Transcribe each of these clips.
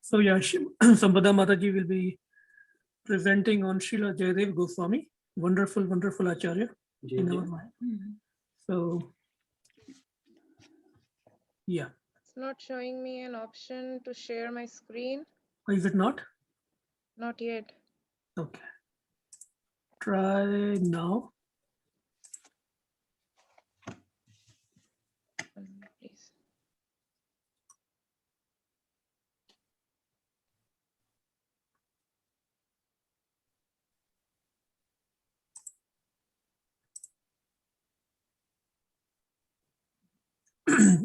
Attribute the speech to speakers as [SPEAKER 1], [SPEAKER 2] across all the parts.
[SPEAKER 1] So yeah, Sambada Mataji will be presenting on Srila Jayadev Goswami, wonderful, wonderful Acharya in our mind. So yeah,
[SPEAKER 2] It's not showing me an option to share my screen.
[SPEAKER 1] is it not?
[SPEAKER 2] Not yet.
[SPEAKER 1] Okay, try now.
[SPEAKER 2] Please.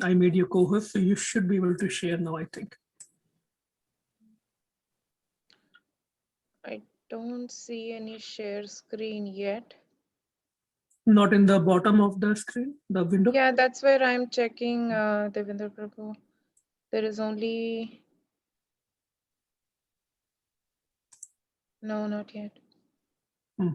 [SPEAKER 1] I made you co-host, so you should be able to share now, I think.
[SPEAKER 2] I don't see any share screen yet.
[SPEAKER 1] Not in the bottom of the screen, the window?
[SPEAKER 2] Yeah, that's where I'm checking, Devendra Prabhu. There is only... No, not yet.
[SPEAKER 1] Hmm.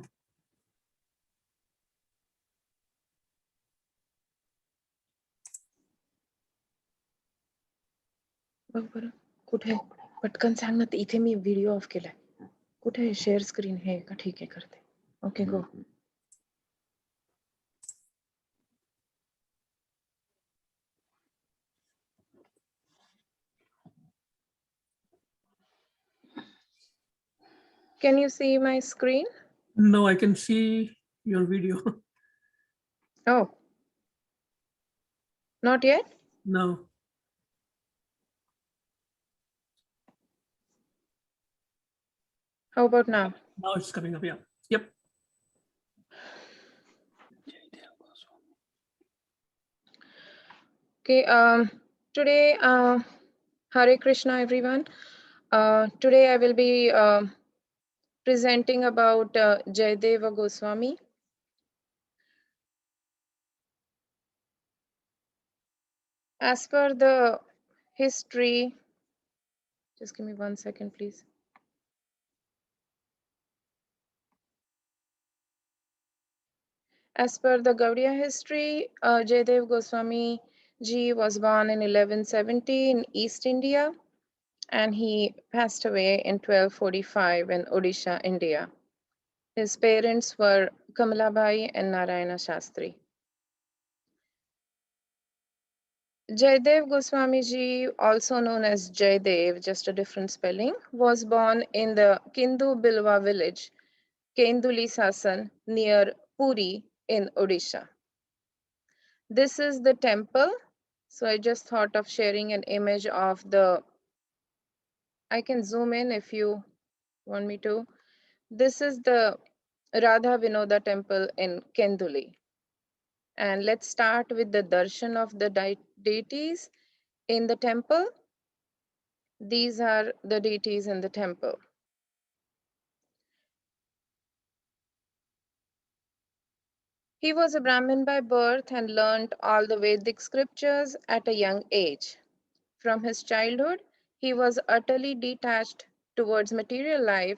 [SPEAKER 2] बघ बरं कुठे पटकन सांग ना इथे मी video off केलाय कुठे share screen हे का ठीक आहे करते okay go Can you see my screen?
[SPEAKER 1] No, I can see your video.
[SPEAKER 2] Oh. Not yet?
[SPEAKER 1] No.
[SPEAKER 2] How about now?
[SPEAKER 1] Now it's coming up, yeah. Yep.
[SPEAKER 2] Okay, today, Hare Krishna, everyone. Today I will be presenting about Jayadeva Goswami. As per the history, just give me 1 second, please. As per the Gaudiya history, Jayadeva Goswami ji was born in 1170 in East India, and he passed away in 1245 in Odisha, India. His parents were Kamalabai and Narayana Shastri. Jayadev Goswami ji, also known as Jayadev, just a different spelling, was born in the Kindu Bilwa village, Kenduli Sasan, near Puri in Odisha. This is the temple. So I just thought of sharing an image of the, I can zoom in if you want me to. This is the Radha Vinoda temple in Kenduli. And let's start with the darshan of the deities in the temple. These are the deities in the temple. He was a Brahmin by birth and learned all the Vedic scriptures at a young age. From his childhood, he was utterly detached towards material life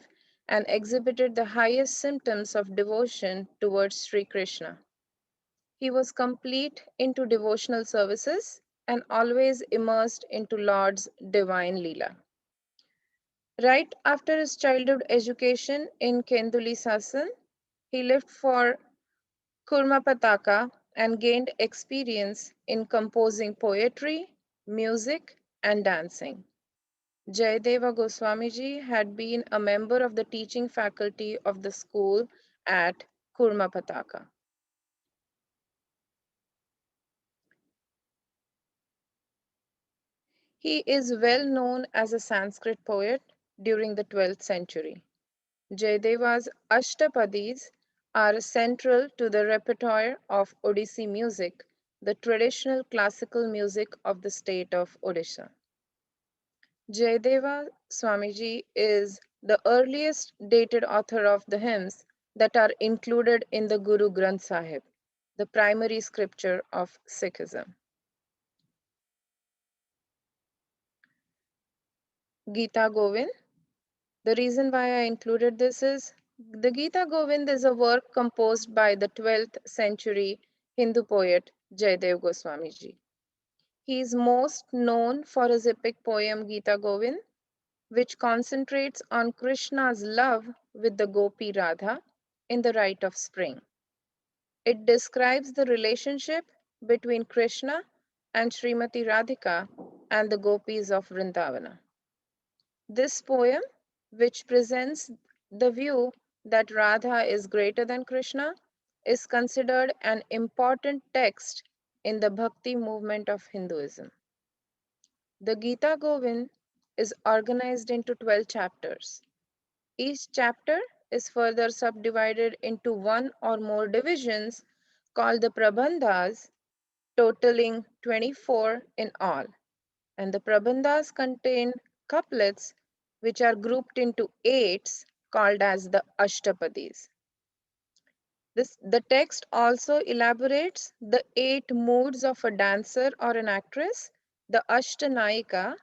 [SPEAKER 2] and exhibited the highest symptoms of devotion towards Sri Krishna. He was complete into devotional services and always immersed into Lord's divine Leela. Right after his childhood education in Kenduli Sasan, he left for Kurmapataka and gained experience in composing poetry, music, and dancing. Jayadeva Goswamiji had been a member of the teaching faculty of the school at Kurmapataka. He is well known as a Sanskrit poet during the 12th century. Jayadeva's Ashtapadis are central to the repertoire of Odissi music, the traditional classical music of the state of Odisha. Jayadeva Swamiji is the earliest dated author of the hymns that are included in the Guru Granth Sahib, the primary scripture of Sikhism. Gita Govind. The reason why I included this is the Gita Govind is a work composed by the 12th century Hindu poet Jayadev Goswamiji. He is most known for his epic poem Gita Govind, which concentrates on Krishna's love with the Gopi Radha in the rite of spring. It describes the relationship between Krishna and Srimati Radhika and the gopis of Vrindavana. This poem, which presents the view that Radha is greater than Krishna, is considered an important text in the bhakti movement of Hinduism. The Gita Govind is organized into 12 chapters. Each chapter is further subdivided into one or more divisions called the Prabandhas, totaling 24 in all. And the Prabandhas contain couplets which are grouped into eights called as the Ashtapadis. The text also elaborates the 8 moods of a dancer or an actress, the Ashtanayika,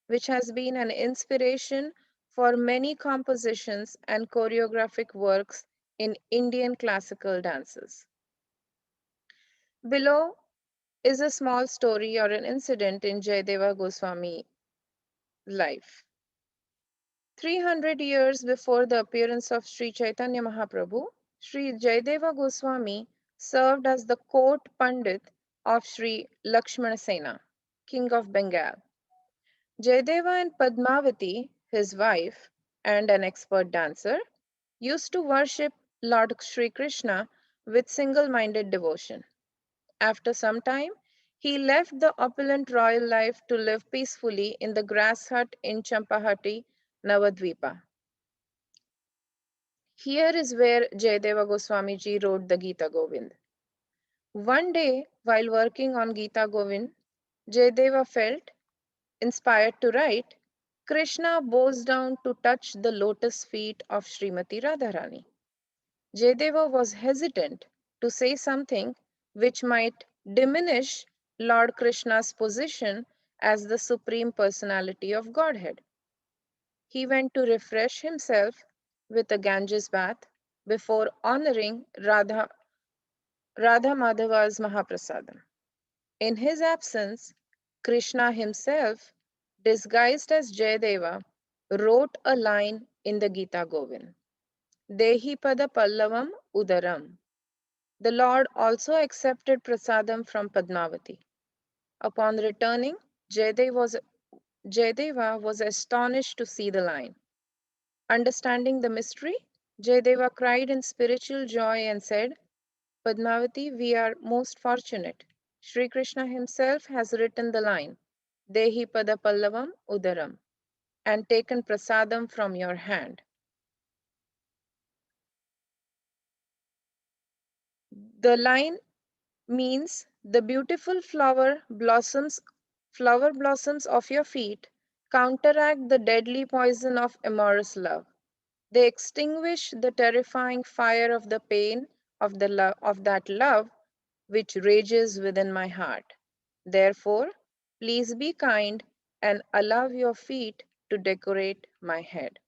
[SPEAKER 2] which has been an inspiration for many compositions and choreographic works in Indian classical dances. Below is a small story or an incident in Jayadeva Goswami's life. 300 years before the appearance of Sri Chaitanya Mahaprabhu, Sri Jayadeva Goswami served as the court pandit of Sri Lakshmana Sena, king of Bengal. Jayadeva and Padmavati, his wife and an expert dancer, used to worship Lord Sri Krishna with single minded devotion. After some time, he left the opulent royal life to live peacefully in the grass hut in Champahati, Navadvipa. Here is where Jayadeva Goswami ji wrote the Gita Govind. One day, while working on Gita Govind, Jayadeva felt inspired to write, Krishna bows down to touch the lotus feet of Srimati Radharani. Jayadeva was hesitant to say something which might diminish Lord Krishna's position as the Supreme Personality of Godhead. He went to refresh himself with a Ganges bath before honoring Radha Madhava's Mahaprasadam. In his absence, Krishna himself, disguised as Jayadeva, wrote a line in the Gita Govind, Dehi Pada Pallavam Udaram. The Lord also accepted prasadam from Padmavati. Upon returning, Jayadeva was astonished to see the line. Understanding the mystery, Jayadeva cried in spiritual joy and said, Padmavati, we are most fortunate. Sri Krishna himself has written the line, Dehi Pada Pallavam Udaram, and taken prasadam from your hand. The line means the beautiful flower blossoms of your feet counteract the deadly poison of amorous love. They extinguish the terrifying fire of the pain of that love which rages within my heart. Therefore, please be kind and allow your feet to decorate my head.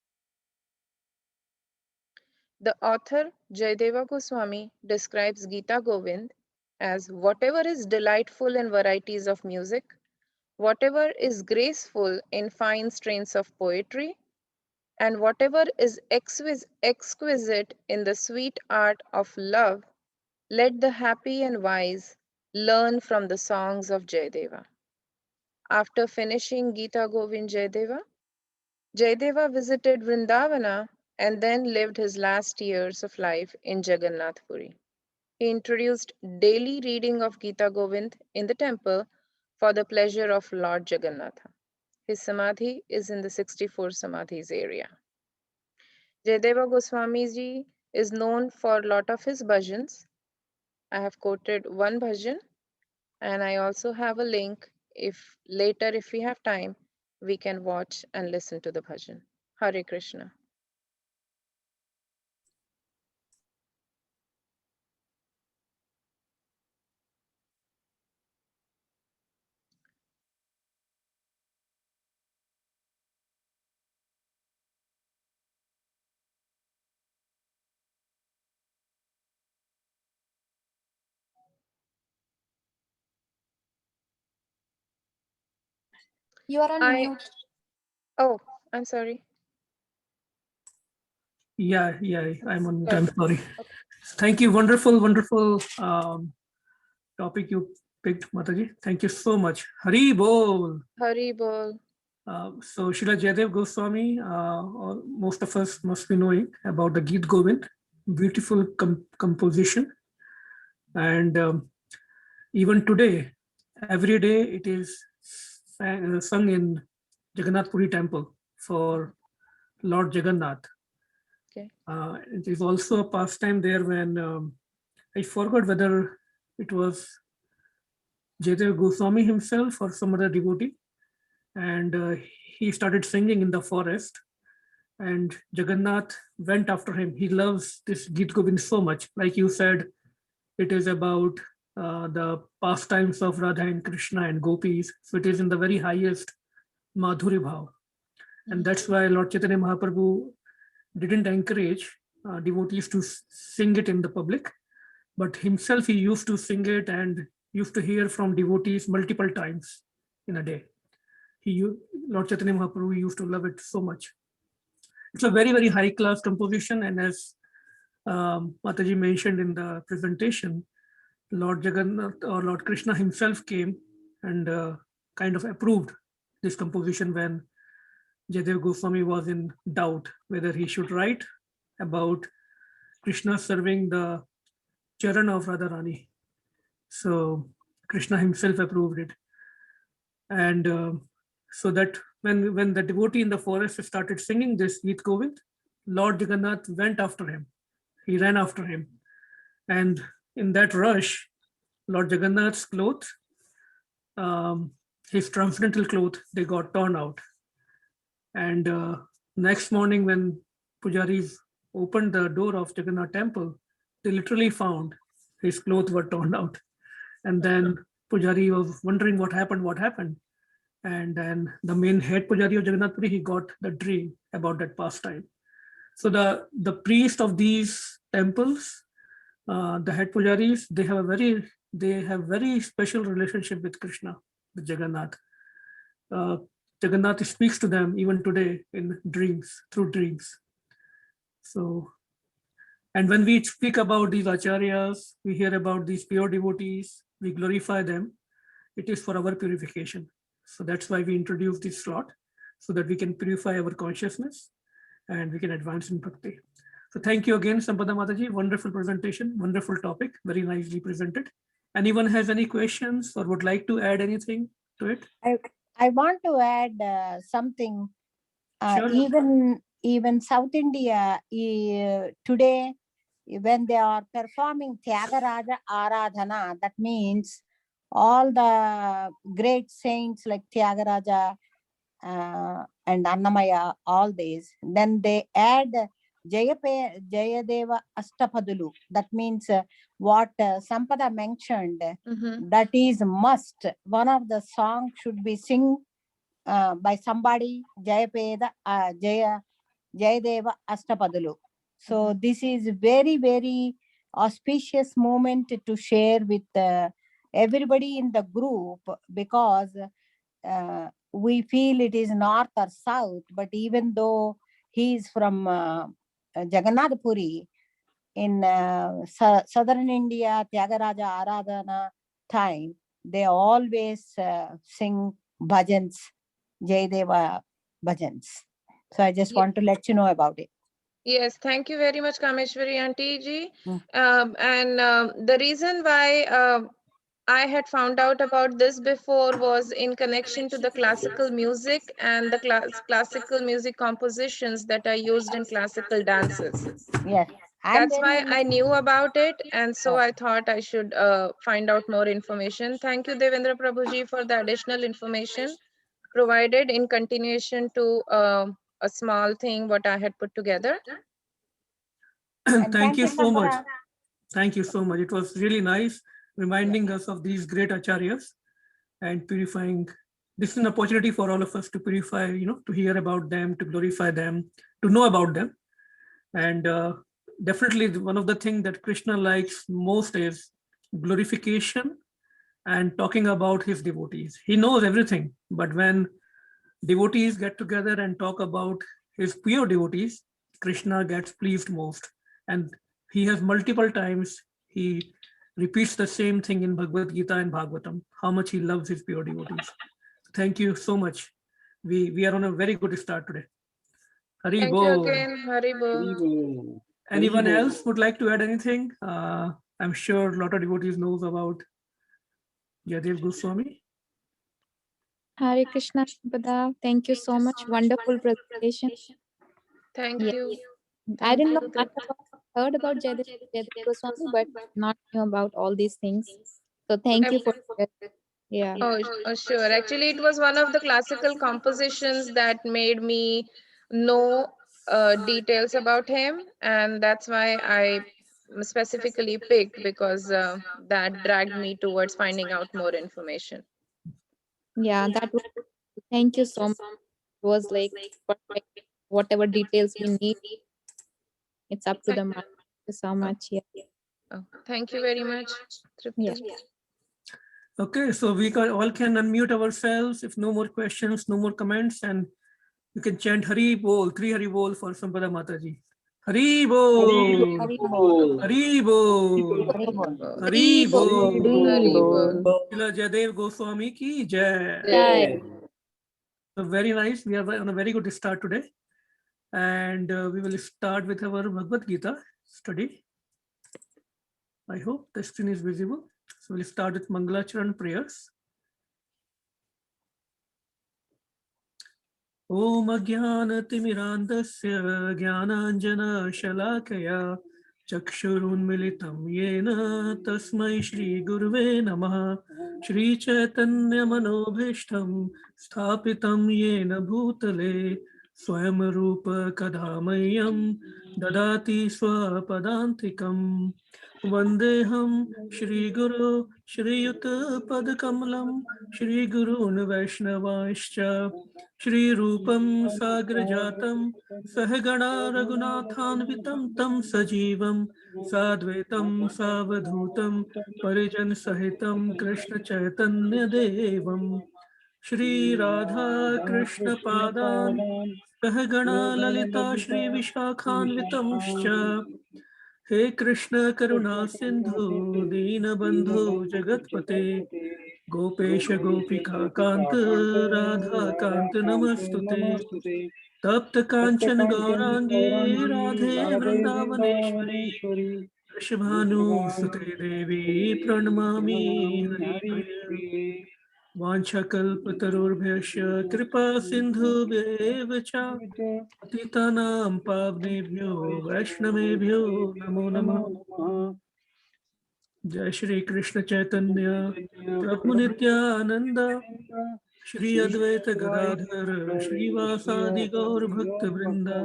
[SPEAKER 2] The author Jayadeva Goswami describes Gita Govind as whatever is delightful in varieties of music, whatever is graceful in fine strains of poetry, and whatever is exquisite in the sweet art of love, let the happy and wise learn from the songs of Jayadeva. After finishing Gita Govind Jayadeva visited Vrindavana and then lived his last years of life in Jagannath Puri. He introduced daily reading of Gita Govind in the temple for the pleasure of Lord Jagannatha. His samadhi is in the 64 Samadhis area. Jayadeva Goswami ji is known for a lot of his bhajans. I have quoted one bhajan, and I also have a link. If later, if we have time, we can watch and listen to the bhajan. Hare Krishna.
[SPEAKER 3] You are on
[SPEAKER 2] I
[SPEAKER 3] mute.
[SPEAKER 2] Oh, I'm sorry.
[SPEAKER 1] Yeah, I'm on mute.
[SPEAKER 2] Okay.
[SPEAKER 1] I'm sorry.
[SPEAKER 2] Okay.
[SPEAKER 1] Thank you. Wonderful topic you picked, Mataji. Thank you so much. Hari Bol.
[SPEAKER 2] Hari Bol.
[SPEAKER 1] So Srila Jayadev Goswami, or most of us must be knowing about the Geet Govind, beautiful composition. And even today, every day it is sung in Jagannath Puri temple for Lord Jagannath.
[SPEAKER 2] Okay.
[SPEAKER 1] It is also a pastime there when I forgot whether it was Jayadev Goswami himself or some other devotee, and he started singing in the forest, and Jagannath went after him. He loves this Geet Govind so much. Like you said, it is about the pastimes of Radha and Krishna and gopis. So it is in the very highest Madhuri Bhav. And that's why Lord Chaitanya Mahaprabhu didn't encourage devotees to sing it in the public, but himself he used to sing it and used to hear from devotees multiple times in a day. Lord Chaitanya Mahaprabhu used to love it so much. It's a very high class composition, and as Mataji mentioned in the presentation, Lord Jagannath or Lord Krishna himself came and kind of approved this composition when Jayadev Goswami was in doubt whether he should write about Krishna serving the charan of Radharani. So Krishna himself approved it. And so that when the devotee in the forest started singing this Geet Govind, Lord Jagannath went after him. He ran after him. And in that rush, Lord Jagannath's clothes, his transcendental clothes, they got torn out. And next morning when pujaris opened the door of Jagannath temple, they literally found his clothes were torn out. And then pujari was wondering what happened. And then the main head pujari of Jagannath Puri, he got the dream about that pastime. So the priest of these temples, the head pujaris, they have very special relationship with Krishna, with Jagannath. Jagannath speaks to them even today in dreams, through dreams. So, and when we speak about these acharyas, we hear about these pure devotees, we glorify them. It is for our purification. So that's why we introduce this slot, so that we can purify our consciousness and we can advance in bhakti. So thank you again, Sampada Mataji. Wonderful presentation, wonderful topic, very nicely presented. Anyone has any questions or would like to add anything to it?
[SPEAKER 3] I want to add something.
[SPEAKER 1] Sure.
[SPEAKER 3] Even South India today, when they are performing Tyagaraja Aradhana, that means all the great saints like Tyagaraja and Annamaya, all these, then they add Jayadeva Ashtapadulu. That means what Sampada mentioned, that is must. One of the songs should be sing by somebody, Jayadeva Ashtapadulu. So this is very auspicious moment to share with everybody in the group, because we feel it is north or south, but even though he is from Jagannath Puri, in southern India, Tyagaraja Aradhana time, they always sing bhajans, Jayadeva bhajans. So I just want to let you know about it.
[SPEAKER 2] Yes, thank you very much, Kameshwari Aunty ji. The reason why I had found out about this before was in connection to the classical music and the classical music compositions that are used in classical dances.
[SPEAKER 3] Yes.
[SPEAKER 2] That's why I knew about it, and so I thought I should find out more information. Thank you, Devendra Prabhuji, for the additional information provided in continuation to a small thing what I had put together.
[SPEAKER 1] Thank you so much. Thank you so much. It was really nice reminding us of these great acharyas and purifying. This is an opportunity for all of us to purify, to hear about them, to glorify them, to know about them. And definitely one of the things that Krishna likes most is glorification and talking about his devotees. He knows everything, but when devotees get together and talk about his pure devotees, Krishna gets pleased most. And he has multiple times, he repeats the same thing in Bhagavad Gita and Bhagavatam, how much he loves his pure devotees. Thank you so much. We are on a very good start today. Hari
[SPEAKER 2] Thank you
[SPEAKER 1] Bol.
[SPEAKER 2] again, Haribo.
[SPEAKER 1] Anyone else would like to add anything? I'm sure a lot of devotees knows about Jayadev Goswami.
[SPEAKER 4] Hare Krishna, Pada. Thank you so much. Wonderful presentation.
[SPEAKER 2] Thank
[SPEAKER 4] Yeah.
[SPEAKER 2] you.
[SPEAKER 4] I didn't know
[SPEAKER 2] Thank
[SPEAKER 4] much about, heard about Jaydev Goswami, but not knew about all these things. So thank you for that. Yeah.
[SPEAKER 2] Sure. Actually, it was one of the classical compositions that made me know details about him, and that's why I specifically picked, because that dragged me towards finding out more information.
[SPEAKER 4] Yeah, that was, thank you so much. It was like perfect. Whatever details we need, it's up to the mark. Thank you so much. Yeah.
[SPEAKER 2] Oh, thank you very much,
[SPEAKER 4] Yeah.
[SPEAKER 2] Tripti.
[SPEAKER 1] Okay, so all can unmute ourselves. If no more questions, no more comments, and you can chant Hari Bol, 3 Hari Bol for Sampada Mataji. Hari Bol,
[SPEAKER 3] Hari Bol.
[SPEAKER 1] Hari Bol,
[SPEAKER 3] Hari Bol.
[SPEAKER 1] Hari Bol.
[SPEAKER 2] Haribol.
[SPEAKER 1] Srila Jayadev Goswami ki jai.
[SPEAKER 4] Jai.
[SPEAKER 1] So very nice. We are on a very good start today. And we will start with our Bhagavad Gita study. I hope the screen is visible. So we'll start with Mangalacharan prayers. Om Ajnanatimirandasya Jnananjana Shalakaya Chakshurunmilitam Yena Tasmai Shri Gurve Namaha Shri Chaitanya Manobhishtam Sthapitam Yena Bhutale Swayam Rupa Kadhamayam Dadati Swapadantikam Vandeham Shri Guru Shri Yuta Padkamalam Shri Gurun Vaishnavaischa Shri Rupam Sagrajatam Sahagana Raghunathanvitam Tam Sajivam Sadvetam Savadhutam Parijan Sahitam Krishna Chaitanya Devam Shri Radha Krishna Padan Sahagana Lalita Shri Vishakhanvitamscha He Krishna Karuna Sindhu Deenabandhu Jagatpate Gopesha Gopika Kanta Radha Kanta Namastute Tapta Kanchan Gaurangi Radhe Vrindavaneshwari Rishabhanu Sute Devi Pranamami Hari Priya Vanchakalpatarubhyasya Kripa Sindhu Bevacha Patitanam Pavnebhyo Vaishnavebhyo Namo Namah Jai Shri Krishna Chaitanya Prabhu Nityananda Shri Advaita Gadadhar Shri Vasadi Gaur Bhakta Vrinda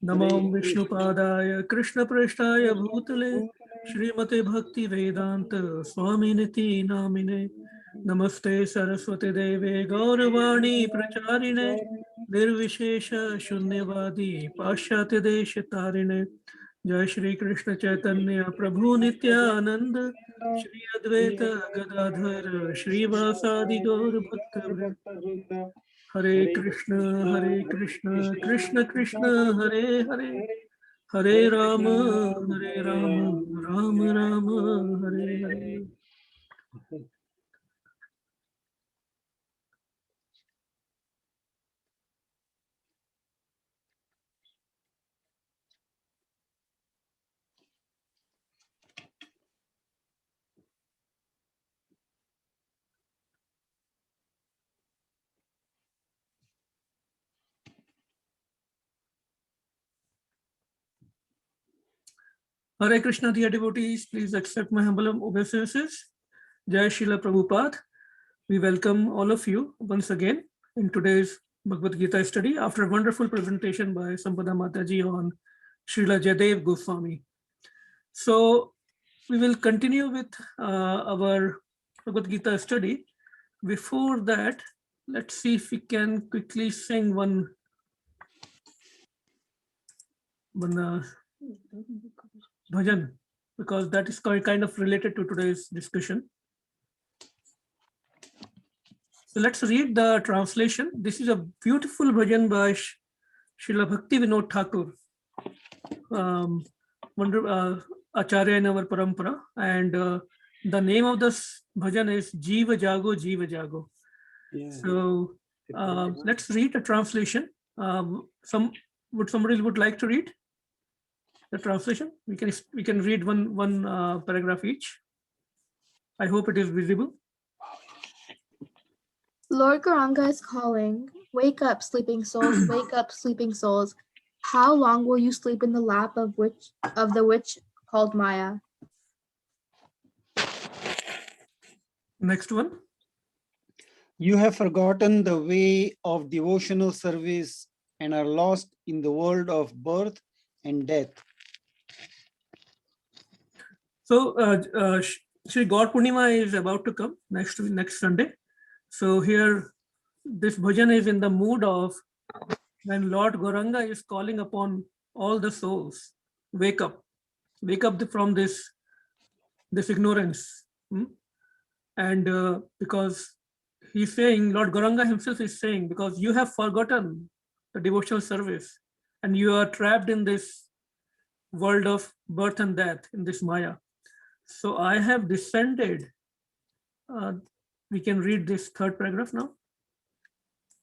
[SPEAKER 1] Namam Vishnu Padaya Krishna Prashtaya Bhutale Shrimate Bhakti Vedanta Swami Niti Namine Namaste Saraswati Deve Gauravani Pracharine Nirvishesha Shunyavadi Pashyate Desha Tarine Jai Shri Krishna Chaitanya Prabhu Nityananda Shri Advaita Gadadhar Shri Vasadi Gaur Bhakta Vrinda Hare Krishna, Krishna Krishna, Hare Hare, Hare Rama, Rama Rama, Hare Hare. Hare Krishna, dear devotees, please accept my humble obeisances. Jai Srila Prabhupada. We welcome all of you once again in today's Bhagavad Gita study after a wonderful presentation by Sampada Mataji on Srila Jayadev Goswami. So we will continue with our Bhagavad Gita study. Before that, let's see if we can quickly sing one bhajan, because that is kind of related to today's discussion. So let's read the translation. This is a beautiful bhajan by Srila Bhakti Vinod Thakur, Acharya in our parampara, and the name of this bhajan is Jiva Jago, Jiva Jago. So let's read the translation. Somebody would like to read the translation? We can read one paragraph each. I hope it is visible.
[SPEAKER 5] Lord Gauranga is calling. Wake up, sleeping souls. Wake up, sleeping souls. How long will you sleep in the lap of the witch called Maya?
[SPEAKER 1] Next one.
[SPEAKER 6] You have forgotten the way of devotional service and are lost in the world of birth and death.
[SPEAKER 1] So Shri God Purnima is about to come next Sunday. So here this bhajan is in the mood of when Lord Gauranga is calling upon all the souls. Wake up from this ignorance. And because he's saying, Lord Gauranga himself is saying, because you have forgotten the devotional service and you are trapped in this world of birth and death, in this Maya. So I have descended. We can read this third paragraph now.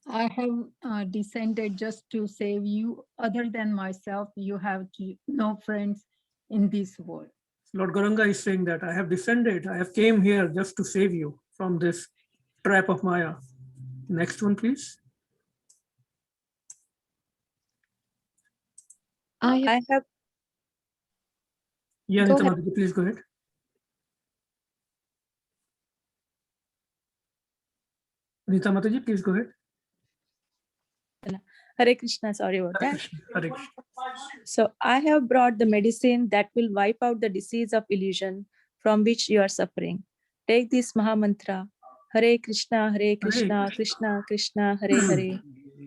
[SPEAKER 7] I have descended just to save you. Other than myself, you have no friends in this world.
[SPEAKER 1] Lord Gauranga is saying that I have descended, I have came here just to save you from this trap of Maya. Next one, please.
[SPEAKER 4] I have.
[SPEAKER 1] Yeah,
[SPEAKER 4] Go
[SPEAKER 1] Nita
[SPEAKER 4] ahead.
[SPEAKER 1] Mataji, please go ahead. Nita Mataji, please go ahead.
[SPEAKER 8] Hare Krishna, sorry about
[SPEAKER 1] Hare
[SPEAKER 8] that.
[SPEAKER 1] Krishna, Hare Krishna.
[SPEAKER 8] So I have brought the medicine that will wipe out the disease of illusion from which you are suffering. Take this Maha Mantra. Hare Krishna, Hare Krishna, Krishna Krishna, Hare Hare.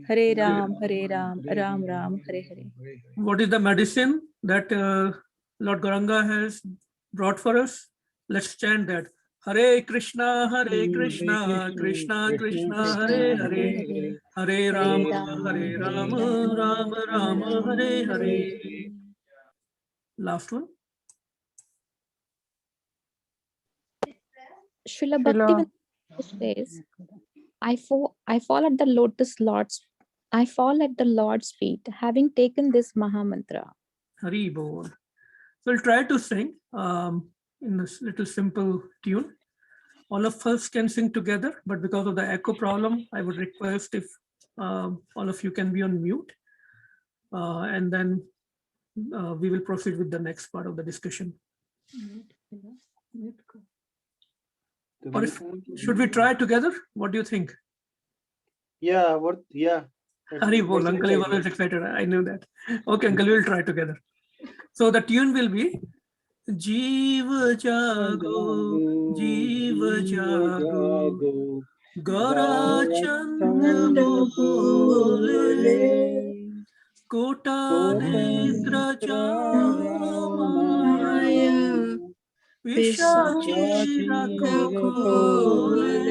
[SPEAKER 8] Hare Ram, Ram Ram, Hare Hare.
[SPEAKER 1] What is the medicine that Lord Gauranga has brought for us? Let's chant that. Hare Krishna, Krishna Krishna, Hare Hare. Hare Rama, Ram Ram, Hare Hare. Last one.
[SPEAKER 4] Srila Bhakti says, I fall at the Lord's feet, having taken this Maha Mantra.
[SPEAKER 1] Hari Bol. So we'll try to sing in this little simple tune. All of us can sing together, but because of the echo problem, I would request if all of you can be on mute. And then we will proceed with the next part of the discussion. Or should we try together? What do you think?
[SPEAKER 6] Yeah.
[SPEAKER 1] Hari Bol, Uncle is always excited. I knew that. Okay, Uncle, we'll try together. So the tune will be Jiva Jago, Jiva Jago, Gaura Chanda Bole, Kota Netra Chamaya, Vishachi Rakho Khole,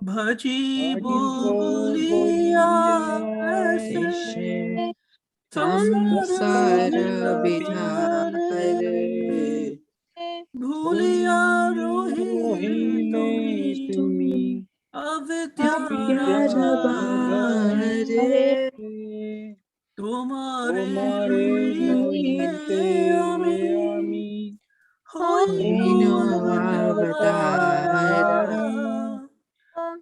[SPEAKER 1] Bhaji Boliya Aise, Samsara Bidhare, Bhuliya Rohi Tumi, Avidya Rabhare, Tomare Noite Ami, Hoino Avatara,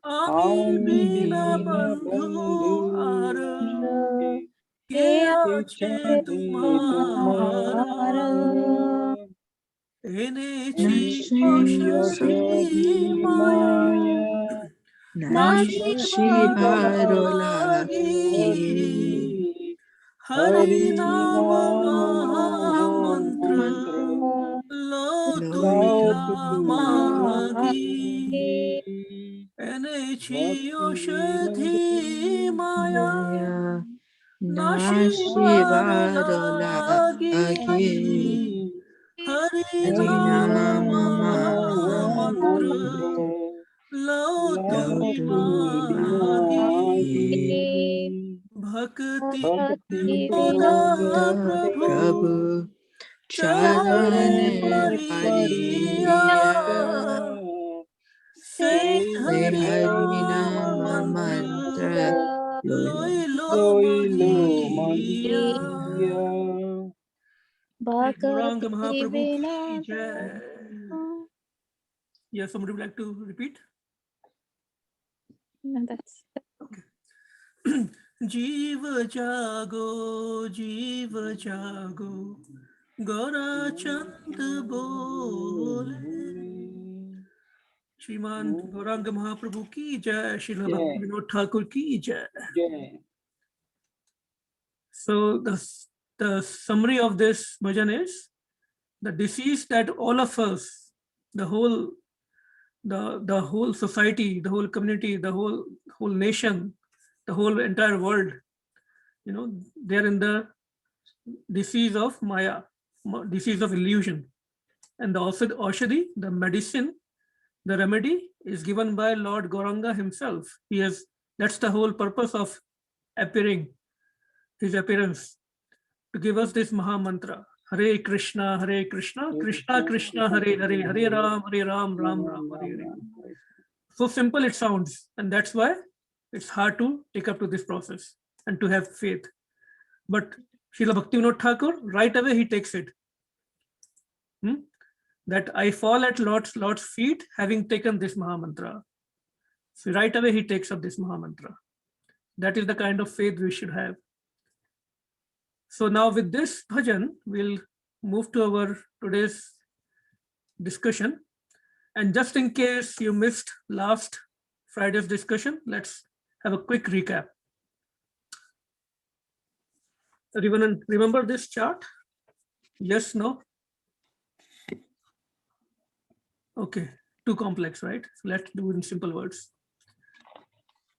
[SPEAKER 1] Ami Bina Bandhu Ara, Ke Ache Tumhara, Enechi Oshadhi Maya, Nashi Bharolagi, Hari Nama Mantra, Lotu Mitha Magi, Enechi Oshadhi Maya, Nashi Bharolagi, Hari Nama Mantra, लो
[SPEAKER 6] लो
[SPEAKER 1] तुम्ही
[SPEAKER 6] तुम्ही
[SPEAKER 1] माही भक्ति
[SPEAKER 6] भक्ति
[SPEAKER 1] मोदा
[SPEAKER 6] मोद
[SPEAKER 1] प्रभु
[SPEAKER 9] प्रभु
[SPEAKER 1] चरण
[SPEAKER 9] चरण
[SPEAKER 1] परिया
[SPEAKER 9] परिया
[SPEAKER 1] से
[SPEAKER 9] से
[SPEAKER 1] हरि
[SPEAKER 9] हरि
[SPEAKER 1] नाम
[SPEAKER 9] नाम
[SPEAKER 1] मंत्र
[SPEAKER 9] मंत्र
[SPEAKER 1] लोई लो
[SPEAKER 6] लोइलो
[SPEAKER 1] माहिया
[SPEAKER 6] माहिया
[SPEAKER 1] गौरांग
[SPEAKER 4] Bhakti
[SPEAKER 1] महाप्रभु की
[SPEAKER 4] Vinod.
[SPEAKER 1] जय. Yes, somebody would like to repeat?
[SPEAKER 4] No, that's
[SPEAKER 1] जीव जागो गोरा चंद बोले. श्रीमान गौरांग महाप्रभु की जय. श्रील भक्ति विनोद ठाकुर की जय.
[SPEAKER 6] जय.
[SPEAKER 1] So the summary of this bhajan is the disease that all of us, the whole society, the whole community, the whole nation, the whole entire world, they're in the disease of Maya, disease of illusion. And the Aushadhi, the medicine, the remedy is given by Lord Gauranga himself. That's the whole purpose of appearing, his appearance, to give us this Maha Mantra. Hare Krishna, Krishna Krishna, Hare Hare, Hare Ram, Ram Ram, Hare Hare. So simple it sounds, and that's why it's hard to take up to this process and to have faith. But Srila Bhaktivinoda Thakur, right away he takes it. That I fall at Lord's feet having taken this Maha Mantra. So right away he takes up this Maha Mantra. That is the kind of faith we should have. So now with this bhajan, we'll move to our today's discussion. And just in case you missed last Friday's discussion, let's have a quick recap. Everyone remember this chart? Yes, no? Okay, too complex, right? So let's do it in simple words.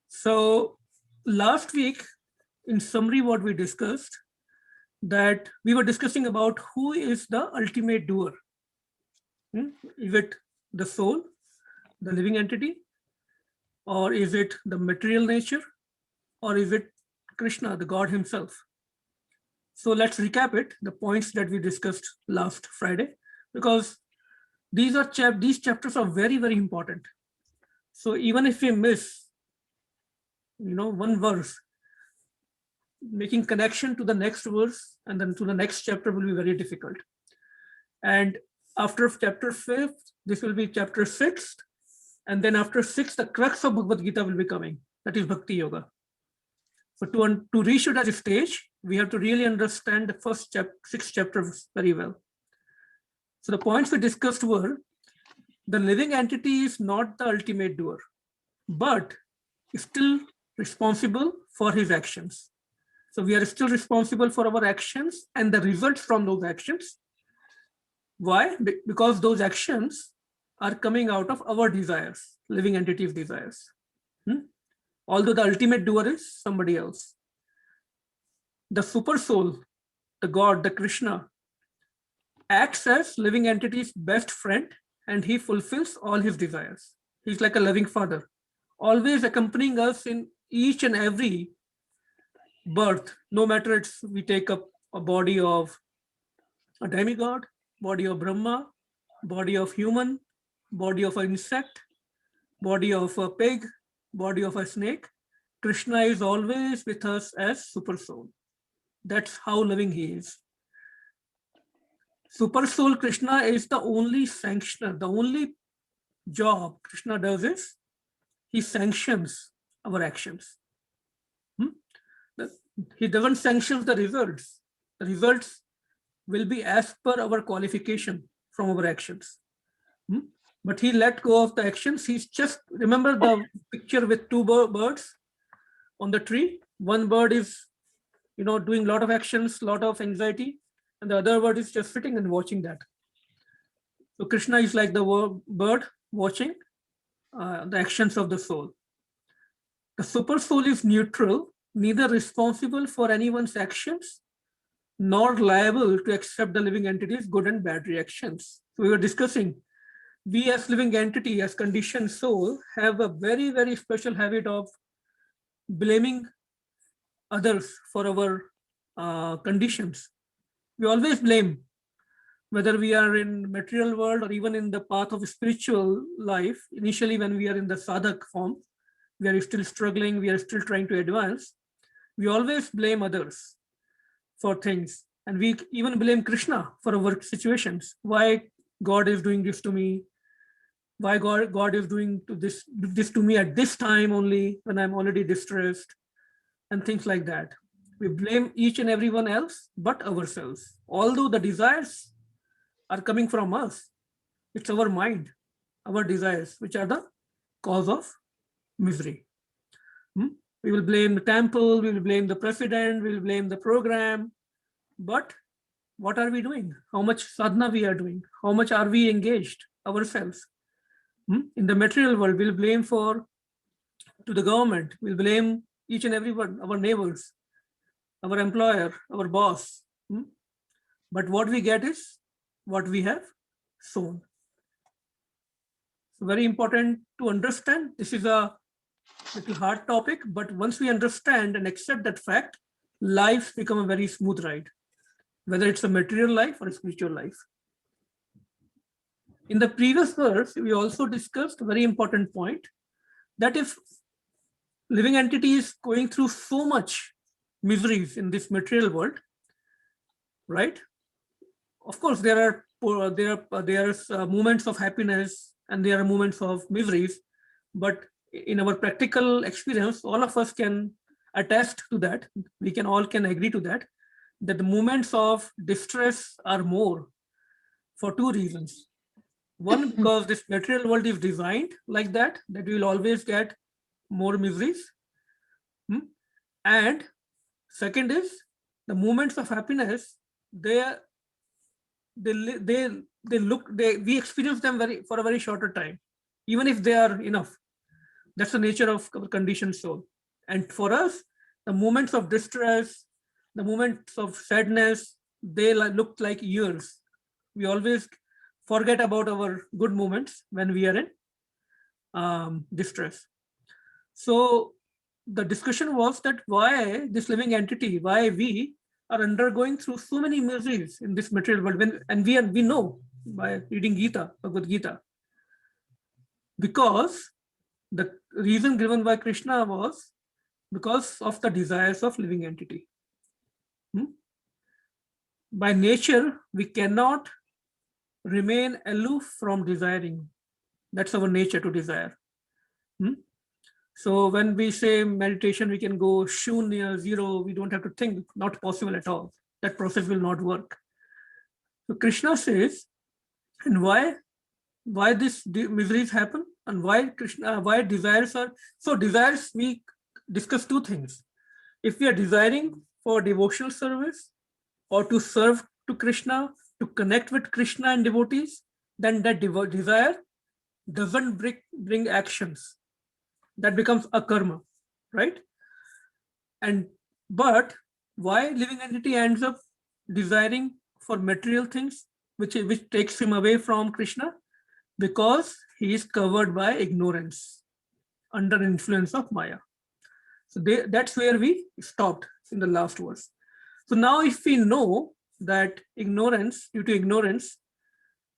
[SPEAKER 1] So last week, in summary, what we discussed, that we were discussing about who is the ultimate doer. Is it the soul, the living entity, or is it the material nature, or is it Krishna, the God himself? So let's recap it, the points that we discussed last Friday, because these chapters are very, very important. So even if we miss, one verse, making connection to the next verse and then to the next chapter will be very difficult. And after chapter 5th, this will be chapter 6th. And then after 6th, the crux of Bhagavad Gita will be coming. That is Bhakti Yoga. So to reach to that stage, we have to really understand the first 6 chapters very well. So the points we discussed were, the living entity is not the ultimate doer, but is still responsible for his actions. So we are still responsible for our actions and the results from those actions. Why? Because those actions are coming out of our desires, living entities' desires. Although the ultimate doer is somebody else. The super soul, the God, the Krishna, acts as living entity's best friend, and he fulfills all his desires. He's like a loving father, always accompanying us in each and every birth, no matter we take up a body of a demigod, body of Brahma, body of human, body of an insect, body of a pig, body of a snake. Krishna is always with us as super soul. That's how loving he is. Super soul Krishna is the only sanctioner, the only job Krishna does is he sanctions our actions. He doesn't sanction the results. The results will be as per our qualification from our actions. But he let go of the actions. He's just, remember the picture with 2 birds on the tree? One bird is, doing a lot of actions, lot of anxiety, and the other bird is just sitting and watching that. So Krishna is like the bird watching the actions of the soul. The super soul is neutral, neither responsible for anyone's actions, nor liable to accept the living entity's good and bad reactions. So we were discussing we as living entity, as conditioned soul, have a very, very special habit of blaming others for our conditions. We always blame, whether we are in material world or even in the path of spiritual life. Initially, when we are in the sadhak form, we are still struggling, we are still trying to advance. We always blame others for things. And we even blame Krishna for our situations. Why God is doing this to me? Why God is doing this to me at this time only, when I'm already distressed, and things like that. We blame each and everyone else but ourselves. Although the desires are coming from us, it's our mind, our desires, which are the cause of misery. We will blame the temple, we will blame the president, we will blame the program. But what are we doing? How much sadhana we are doing? How much are we engaged ourselves? In the material world, we'll blame to the government, we'll blame each and everyone, our neighbors, our employer, our boss. But what we get is what we have sown. So very important to understand. This is a little hard topic, but once we understand and accept that fact, life become a very smooth ride, whether it's a material life or a spiritual life. In the previous verse, we also discussed a very important point, that if living entity is going through so much miseries in this material world, right? Of course, there are moments of happiness and there are moments of miseries, but in our practical experience, all of us can attest to that. We can agree to that the moments of distress are more for two reasons. One, because this material world is designed like that we will always get more miseries. And second is the moments of happiness, we experience them for a very shorter time, even if they are enough. That's the nature of our conditioned soul. And for us, the moments of distress, the moments of sadness, they look like years. We always forget about our good moments when we are in distress. So the discussion was that why this living entity, why we are undergoing through so many miseries in this material world, and we know by reading Gita, Bhagavad Gita, because the reason given by Krishna was because of the desires of living entity. By nature, we cannot remain aloof from desiring. That's our nature, to desire. So when we say meditation, we can go shunya, zero, we don't have to think, not possible at all. That process will not work. So Krishna says, and why this miseries happen, and why desires are, so desires, we discuss two things. If we are desiring for devotional service or to serve to Krishna, to connect with Krishna and devotees, then that desire doesn't bring actions. That becomes a karma, right? But why living entity ends up desiring for material things, which takes him away from Krishna? Because he is covered by ignorance, under influence of Maya. So that's where we stopped in the last verse. So now if we know that ignorance, due to ignorance,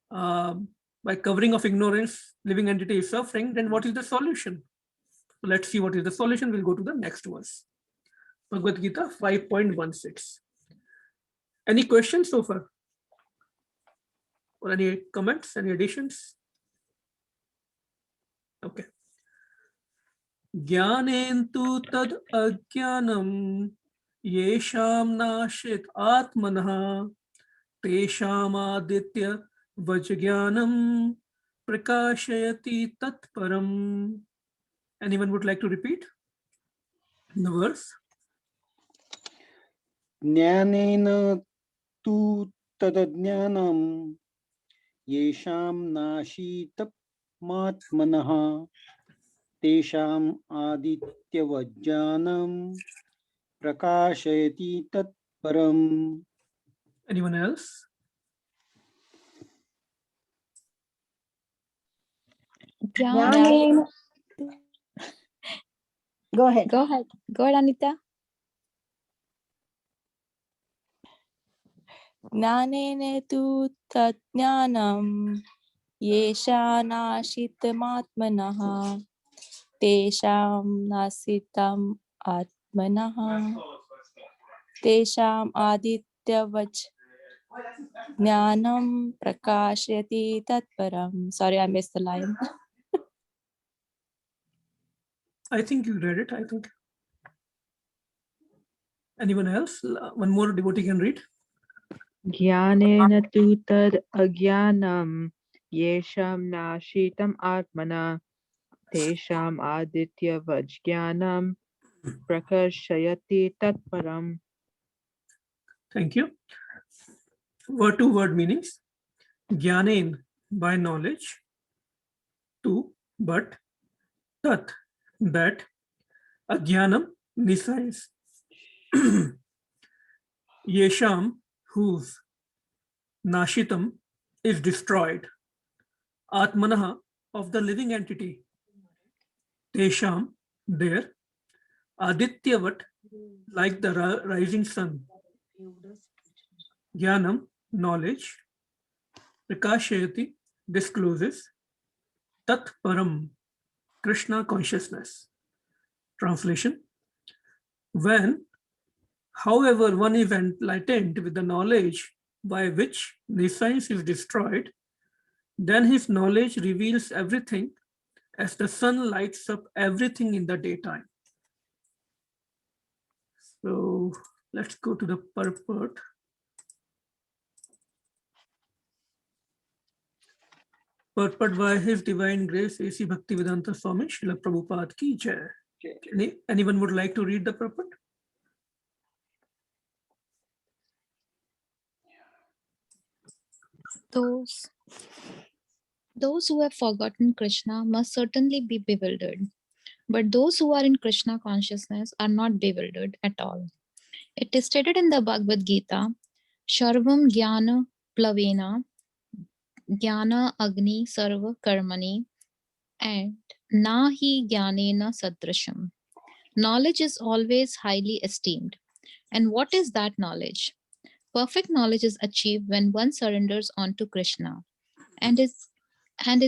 [SPEAKER 1] by covering of ignorance, living entity is suffering, then what is the solution? So let's see what is the solution. We'll go to the next verse. Bhagavad Gita 5.16. Any questions so far? Or any comments, any additions? Okay. Jnanentu tad ajnanam yesham nashit atmanah tesham aditya vajjnanam prakashayati tatparam. Anyone would like to repeat the verse?
[SPEAKER 6] Jnanena tu tadajnanam yesham nashita matmanaha tesham adityavajjanam prakashayati tatparam.
[SPEAKER 1] Anyone else?
[SPEAKER 4] Jnanena.
[SPEAKER 3] Go ahead.
[SPEAKER 4] Go ahead. Go ahead, Anita.
[SPEAKER 8] ज्ञानेन तु तज्ज्ञानं येषानाशितमात्मनः तेषां नासितम् आत्मनः तेषाम् आदित्यवच् ज्ञानं प्रकाशयति तत्परम्. Sorry, I missed the line.
[SPEAKER 1] I think you read it. I think. Anyone else? One more devotee can read.
[SPEAKER 10] ज्ञानेन तु तद् अज्ञानं येषां नाशीतम् आत्मना तेषाम् आदित्यवज् ज्ञानं प्रकर्षयति तत्परम्.
[SPEAKER 1] Thank you. Word to word meanings. Jnanen, by knowledge. Tu, but. Tat, that. Ajnanam, nescience. Yesham, whose. Nashitam, is destroyed. Atmanaha, of the living entity. Tesham, there. Adityavat, like the rising sun. Jnanam, knowledge. Prakashayati, discloses. Tat Param, Krishna consciousness. Translation. When, however, one is enlightened with the knowledge by which nescience is destroyed, then his knowledge reveals everything as the sun lights up everything in the daytime. So let's go to the purport. Purport by His Divine Grace A.C. Bhaktivedanta Swami Srila Prabhupada ki jai. Anyone would like to read the purport?
[SPEAKER 11] Those who have forgotten Krishna must certainly be bewildered. But those who are in Krishna consciousness are not bewildered at all. It is stated in the Bhagavad Gita, Sharvam Jnana Plavena Jnana Agni Sarva Karmani and Nahi Jnanena Sadrasham. Knowledge is always highly esteemed. And what is that knowledge? Perfect knowledge is achieved when one surrenders onto Krishna and is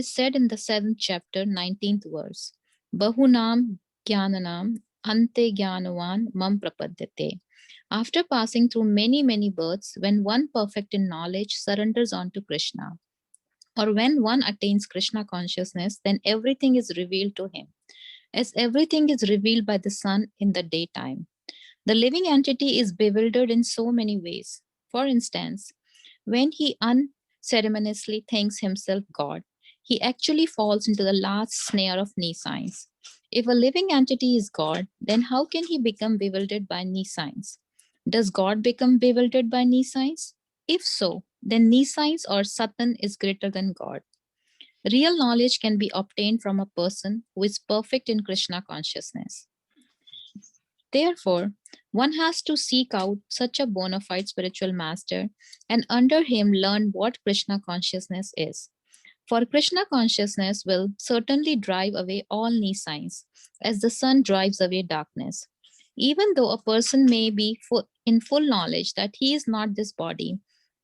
[SPEAKER 11] said in the 7th chapter, 19th verse. Bahunam Jnananam Ante Jnanavan Mam Prapadyate. After passing through many, many births, when one perfect in knowledge surrenders onto Krishna, or when one attains Krishna consciousness, then everything is revealed to him, as everything is revealed by the sun in the daytime. The living entity is bewildered in so many ways. For instance, when he unceremoniously thinks himself God, he actually falls into the last snare of nescience. If a living entity is God, then how can he become bewildered by nescience? Does God become bewildered by nescience? If so, then nescience or Satan is greater than God. Real knowledge can be obtained from a person who is perfect in Krishna consciousness. Therefore, one has to seek out such a bona fide spiritual master and under him learn what Krishna consciousness is. For Krishna consciousness will certainly drive away all nescience, as the sun drives away darkness. Even though a person may be in full knowledge that he is not this body,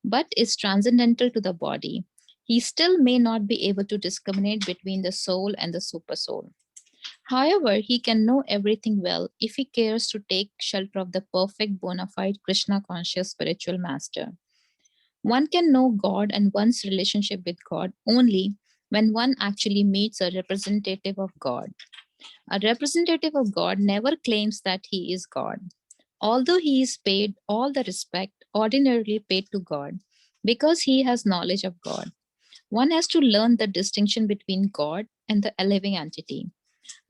[SPEAKER 11] but is transcendental to the body, he still may not be able to discriminate between the soul and the supersoul. However, he can know everything well if he cares to take shelter of the perfect bona fide Krishna conscious spiritual master. One can know God and one's relationship with God only when one actually meets a representative of God. A representative of God never claims that he is God, although he is paid all the respect ordinarily paid to God because he has knowledge of God. One has to learn the distinction between God and the living entity.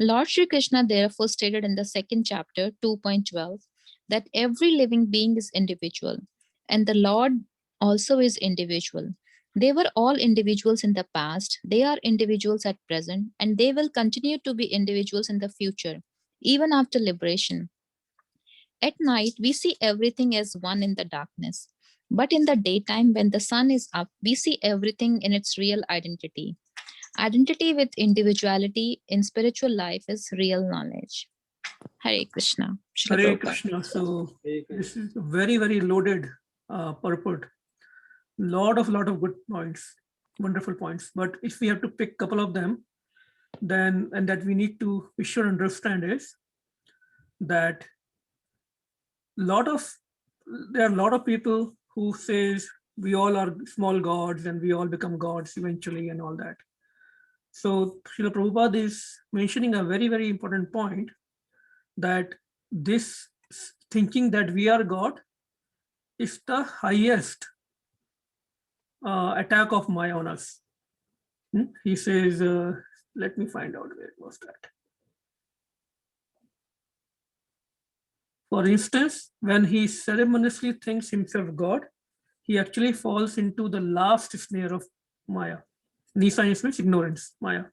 [SPEAKER 11] Lord Shri Krishna therefore stated in the 2nd chapter 2.12 that every living being is individual and the Lord also is individual. They were all individuals in the past, they are individuals at present, and they will continue to be individuals in the future, even after liberation. At night, we see everything as one in the darkness. But in the daytime, when the sun is up, we see everything in its real identity. Identity with individuality in spiritual life is real knowledge. Hare Krishna. Srila
[SPEAKER 1] Hare
[SPEAKER 11] Prabhupada.
[SPEAKER 1] Krishna. So this is a very, very loaded purport. Lot of good points, wonderful points. But if we have to pick a couple of them, then and that we should understand is that there are a lot of people who says we all are small gods and we all become gods eventually and all that. So Srila Prabhupada is mentioning a very, very important point, that this thinking that we are God is the highest attack of Maya on us. He says, let me find out where it was that. For instance, when he ceremoniously thinks himself God, he actually falls into the last snare of Maya. Nisa means ignorance, Maya.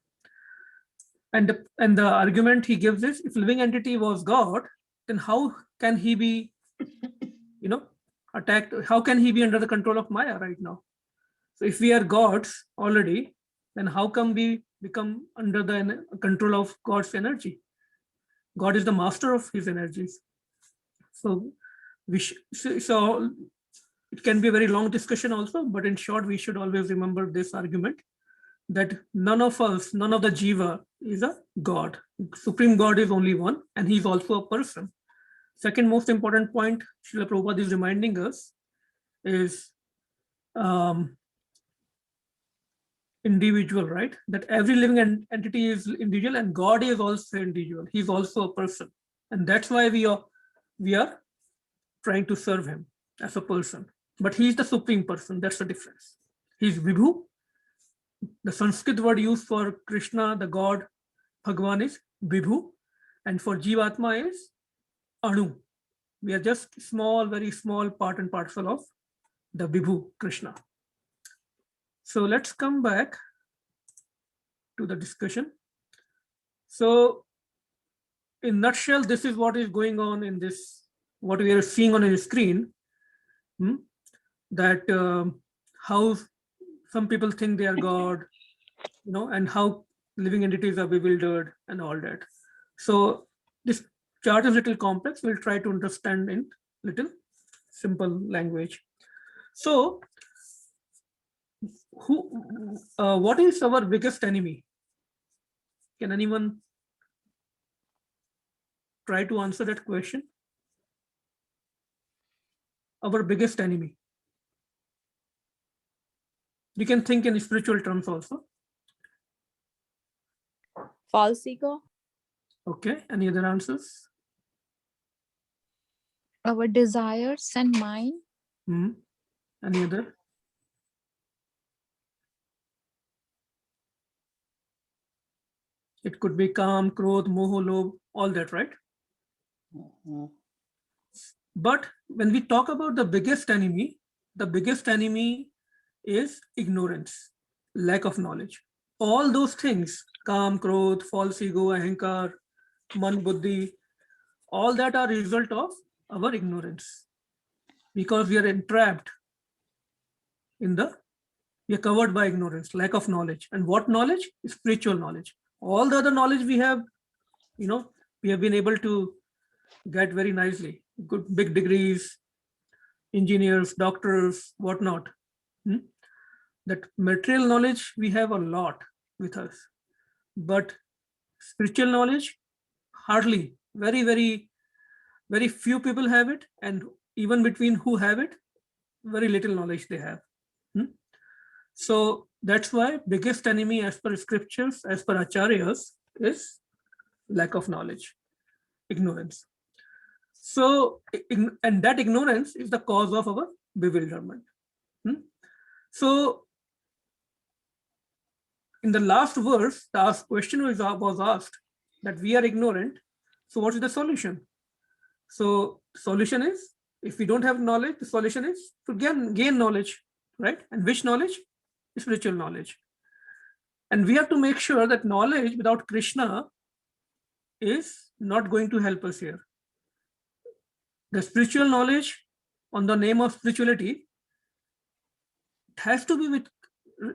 [SPEAKER 1] And the argument he gives is, if living entity was God, then how can he be, attacked? How can he be under the control of Maya right now? So if we are gods already, then how come we become under the control of God's energy? God is the master of his energies. So so it can be a very long discussion also, but in short, we should always remember this argument, that none of the jiva is a God. Supreme God is only one, and he's also a person. Second most important point Srila Prabhupada is reminding us is individual, right? That every living entity is individual, and God is also individual. He's also a person, and that's why we are trying to serve him as a person. But he's the supreme person. That's the difference. He's Vibhu. The Sanskrit word used for Krishna, the God, Bhagwan, is Vibhu, and for Jivatma is Anu. We are just small, very small part and parcel of the Vibhu, Krishna. So let's come back to the discussion. So in nutshell, this is what is going on in this, what we are seeing on the screen, that how some people think they are God, and how living entities are bewildered and all that. So this chart is a little complex. We'll try to understand in little simple language. So what is our biggest enemy? Can anyone try to answer that question? Our biggest enemy. You can think in spiritual terms also.
[SPEAKER 8] False ego.
[SPEAKER 1] Okay, any other answers?
[SPEAKER 11] Our desires and mind.
[SPEAKER 1] Any other? It could be Kam, Krodh, Moho, Lobh, all that, right? But when we talk about the biggest enemy is ignorance, lack of knowledge. All those things, Kam, Krodh, false ego, Ahankar, Man, Buddhi, all that are result of our ignorance, because we are entrapped we are covered by ignorance, lack of knowledge. And what knowledge? Spiritual knowledge. All the other knowledge we have, we have been able to get very nicely, good big degrees, engineers, doctors, whatnot. That material knowledge we have a lot with us, but spiritual knowledge, hardly, very, very, very few people have it, and even between who have it, very little knowledge they have. So that's why biggest enemy as per scriptures, as per acharyas, is lack of knowledge, ignorance. So, and that ignorance is the cause of our bewilderment. So in the last verse, the question was asked that we are ignorant. So what is the solution? So solution is, if we don't have knowledge, the solution is to gain knowledge, right? And which knowledge? Spiritual knowledge. And we have to make sure that knowledge without Krishna is not going to help us here. The spiritual knowledge on the name of spirituality, it has to be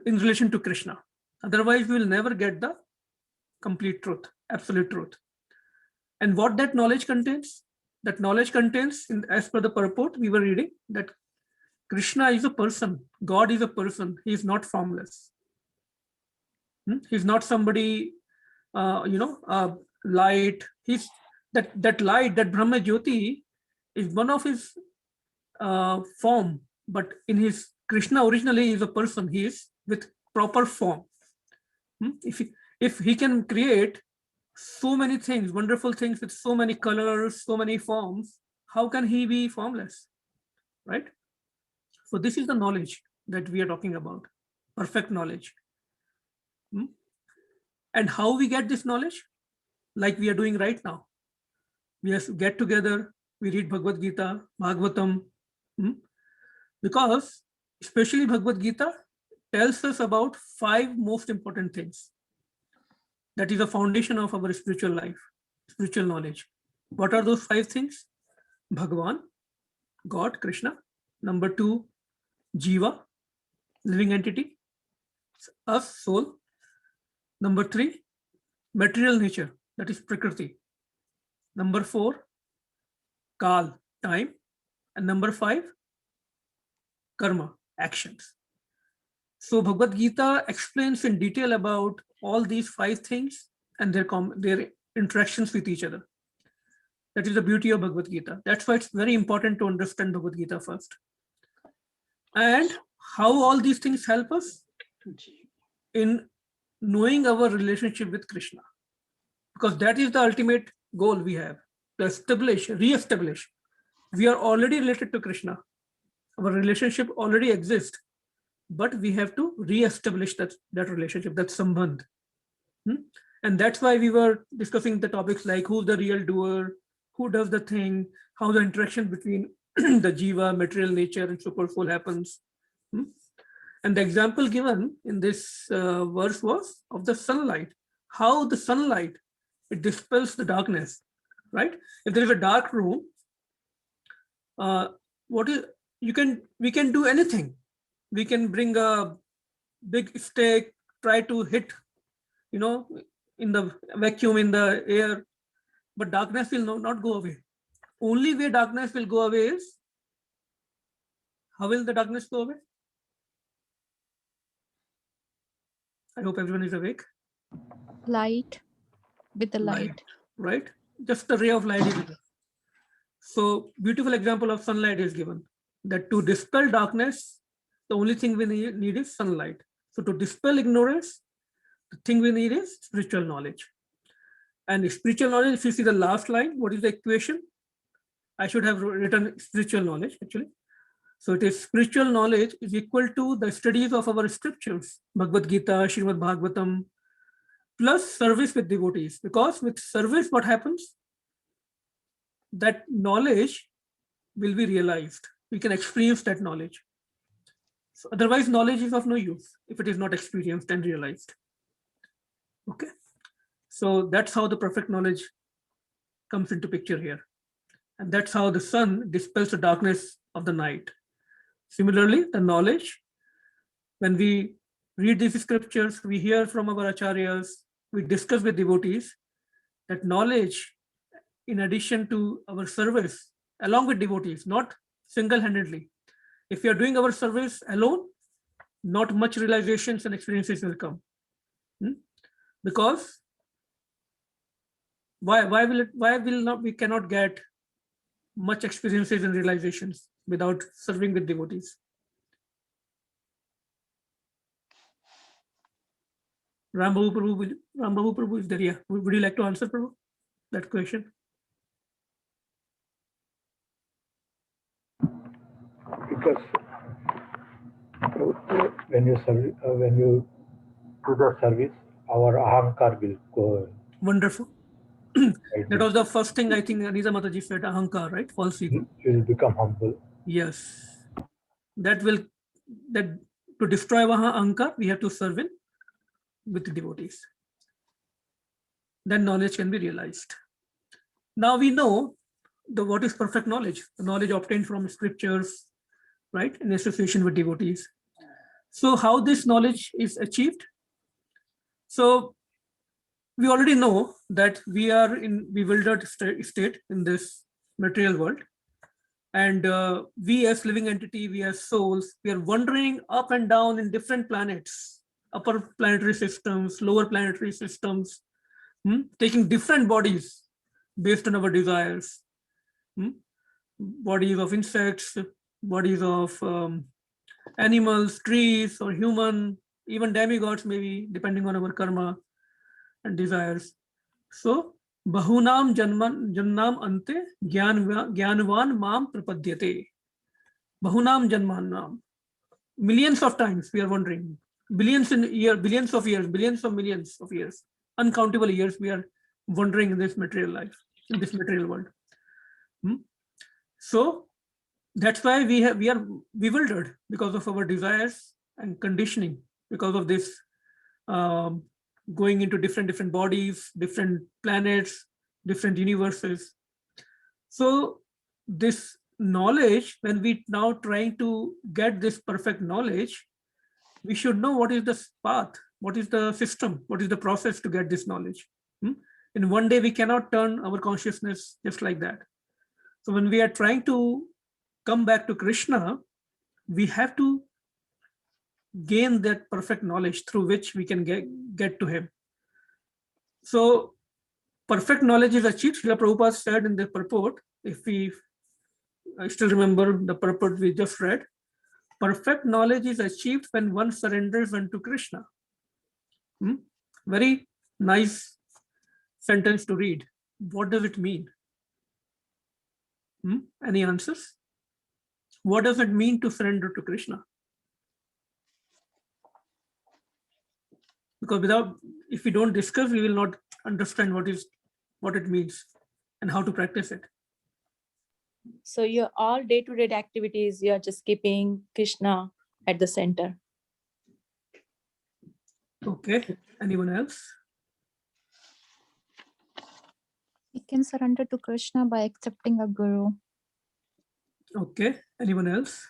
[SPEAKER 1] in relation to Krishna. Otherwise, we will never get the complete truth, absolute truth. And what that knowledge contains? That knowledge contains, as per the purport we were reading, that Krishna is a person, God is a person, he is not formless. He's not somebody, light. He's that light, that Brahma Jyoti is one of his form, but in his Krishna originally is a person, he is with proper form. If he can create so many things, wonderful things with so many colors, so many forms, how can he be formless, right? So this is the knowledge that we are talking about, perfect knowledge. And how we get this knowledge? Like we are doing right now. We get together, we read Bhagavad Gita, Bhagavatam, because especially Bhagavad Gita tells us about 5 most important things. That is the foundation of our spiritual life, spiritual knowledge. What are those 5 things? Bhagavan, God, Krishna. Number 2, Jiva, living entity, us, soul. Number 3, material nature, that is Prakriti. Number 4, Kal, time. And number 5, karma, actions. So Bhagavad Gita explains in detail about all these 5 things and their interactions with each other. That is the beauty of Bhagavad Gita. That's why it's very important to understand Bhagavad Gita first. And how all these things help us? In knowing our relationship with Krishna. Because that is the ultimate goal we have, to establish, re-establish. We are already related to Krishna. Our relationship already exists, but we have to re-establish that relationship, that sambandh. And that's why we were discussing the topics like who's the real doer, who does the thing, how the interaction between the jiva, material nature, and super soul happens. And the example given in this verse was of the sunlight. How the sunlight, it dispels the darkness, right? If there is a dark room, we can do anything. We can bring a big stick, try to hit, in the vacuum, in the air, but darkness will not go away. Only way darkness will go away is, how will the darkness go away? I hope everyone is awake.
[SPEAKER 11] Light, with the light.
[SPEAKER 1] Right? Just the ray of light is enough. So beautiful example of sunlight is given, that to dispel darkness, the only thing we need is sunlight. So to dispel ignorance, the thing we need is spiritual knowledge. And spiritual knowledge, if you see the last line, what is the equation? I should have written spiritual knowledge actually. So it is spiritual knowledge is equal to the studies of our scriptures, Bhagavad Gita, Srimad Bhagavatam, plus service with devotees. Because with service, what happens? That knowledge will be realized. We can experience that knowledge. So otherwise, knowledge is of no use if it is not experienced and realized. Okay. So that's how the perfect knowledge comes into picture here. And that's how the sun dispels the darkness of the night. Similarly, the knowledge, when we read these scriptures, we hear from our acharyas, we discuss with devotees, that knowledge, in addition to our service, along with devotees, not single-handedly. If we are doing our service alone, not much realizations and experiences will come. Because we cannot get much experiences and realizations without serving with devotees. Rambabu Prabhu is there. Yeah. Would you like to answer, Prabhu, that question?
[SPEAKER 12] Because when you do the service, our ahankar will go.
[SPEAKER 1] Wonderful. That was the first thing I think Anisa Mataji said, ahankar, right? False ego.
[SPEAKER 12] You will become humble.
[SPEAKER 1] Yes. That to destroy ahankar, we have to serve with the devotees. Then knowledge can be realized. Now we know what is perfect knowledge, the knowledge obtained from scriptures, right, in association with devotees. So how this knowledge is achieved? So we already know that we are in bewildered state in this material world. And we as living entity, we as souls, we are wandering up and down in different planets, upper planetary systems, lower planetary systems, taking different bodies based on our desires. Bodies of insects, bodies of animals, trees, or human, even demigods, maybe, depending on our karma and desires. So, bahunam jannam ante jnanvan mam prapadyate. Bahunam janmanam. Millions of times we are wondering, billions of years, billions of millions of years, uncountable years we are wandering in this material life, in this material world. So that's why we are bewildered because of our desires and conditioning, because of this going into different bodies, different planets, different universes. So this knowledge, when we now trying to get this perfect knowledge, we should know what is the path, what is the system, what is the process to get this knowledge. In one day, we cannot turn our consciousness just like that. So when we are trying to come back to Krishna, we have to gain that perfect knowledge through which we can get to him. So perfect knowledge is achieved. Srila Prabhupada said in the purport, I still remember the purport we just read, perfect knowledge is achieved when one surrenders unto Krishna. Very nice sentence to read. What does it mean? Any answers? What does it mean to surrender to Krishna? Because if we don't discuss, we will not understand what it means and how to practice it.
[SPEAKER 8] So your all day-to-day activities, you are just keeping Krishna at the center.
[SPEAKER 1] Okay. Anyone else?
[SPEAKER 11] We can surrender to Krishna by accepting a guru.
[SPEAKER 1] Okay. Anyone else?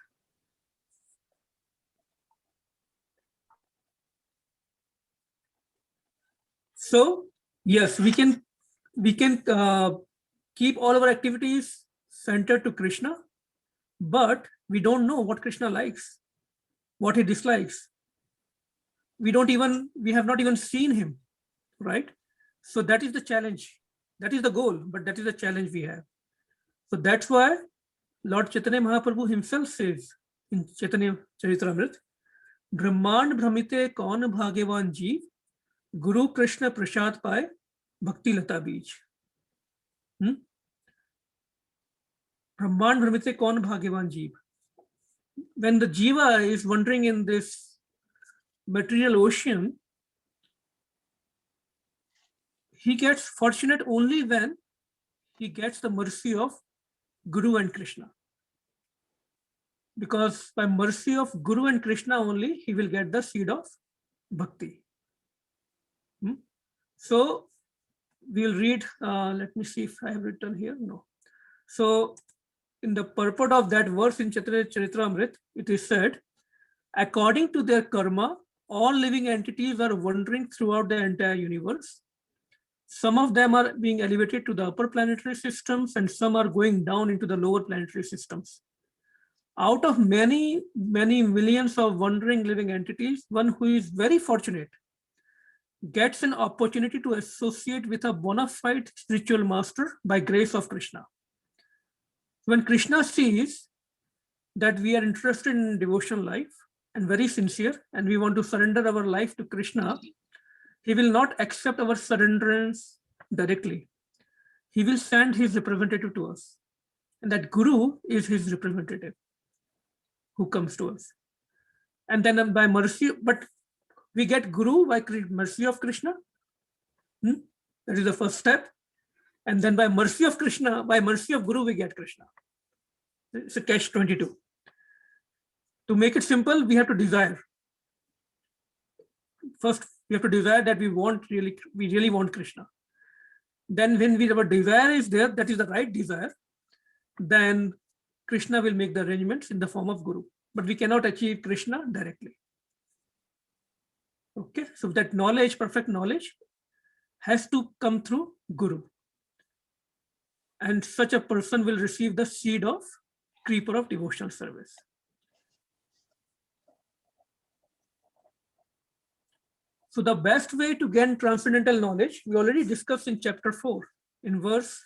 [SPEAKER 1] So yes, we can keep all our activities centered to Krishna, but we don't know what Krishna likes, what he dislikes. We have not even seen him, right? So that is the challenge. That is the goal, but that is the challenge we have. So that's why Lord Chaitanya Mahaprabhu himself says in Chaitanya Charitamrita, Brahmand Brahmite kaun bhagyavan jeev, Guru Krishna Prasad Pai, Bhakti Lata Beej. Brahmand Brahmite kaun bhagyavan jeev. When the jiva is wandering in this material ocean, he gets fortunate only when he gets the mercy of Guru and Krishna. Because by mercy of Guru and Krishna only, he will get the seed of bhakti. So we'll read, let me see if I have written here. No. So in the purport of that verse in Chaitanya Charitamrita, it is said, according to their karma, all living entities are wandering throughout the entire universe. Some of them are being elevated to the upper planetary systems and some are going down into the lower planetary systems. Out of many, many millions of wandering living entities, one who is very fortunate gets an opportunity to associate with a bona fide spiritual master by grace of Krishna. When Krishna sees that we are interested in devotional life and very sincere, and we want to surrender our life to Krishna, he will not accept our surrenderance directly. He will send his representative to us. And that Guru is his representative who comes to us. And then by mercy, but we get Guru by mercy of Krishna. That is the first step. And then by mercy of Krishna, by mercy of Guru, we get Krishna. It's a catch-22. To make it simple, we have to desire. First, we have to desire that we really want Krishna. Then when our desire is there, that is the right desire, then Krishna will make the arrangements in the form of Guru. But we cannot achieve Krishna directly. Okay, so that knowledge, perfect knowledge, has to come through Guru. And such a person will receive the seed of creeper of devotional service. So the best way to gain transcendental knowledge, we already discussed in chapter 4, in verse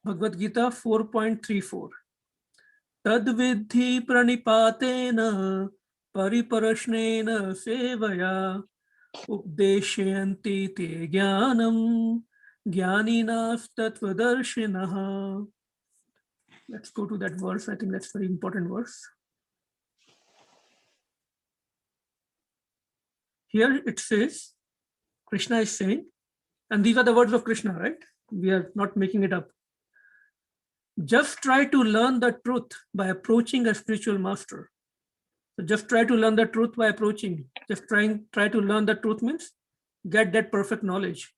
[SPEAKER 1] Bhagavad Gita 4.34. Tad vidhi pranipatena pariparashnena sevaya updeshyanti te jnanam jnaninas tattvadarshinaha. Let's go to that verse. I think that's a very important verse. Here it says, Krishna is saying, and these are the words of Krishna, right? We are not making it up. Just try to learn the truth by approaching a spiritual master. So just try to learn the truth by approaching. Just try to learn the truth means get that perfect knowledge,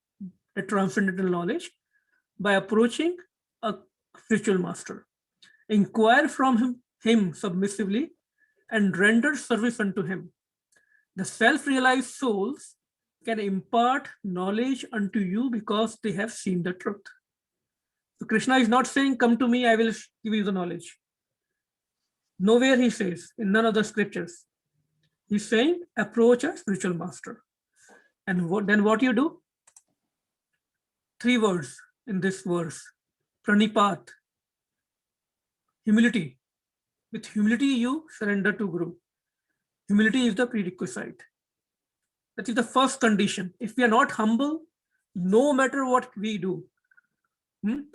[SPEAKER 1] a transcendental knowledge, by approaching a spiritual master. Inquire from him submissively and render service unto him. The self-realized souls can impart knowledge unto you because they have seen the truth. So Krishna is not saying, come to me, I will give you the knowledge. Nowhere he says, in none of the scriptures. He's saying, approach a spiritual master. And then what you do? 3 words in this verse. Pranipat, humility. With humility, you surrender to Guru. Humility is the prerequisite. That is the first condition. If we are not humble, no matter what we do,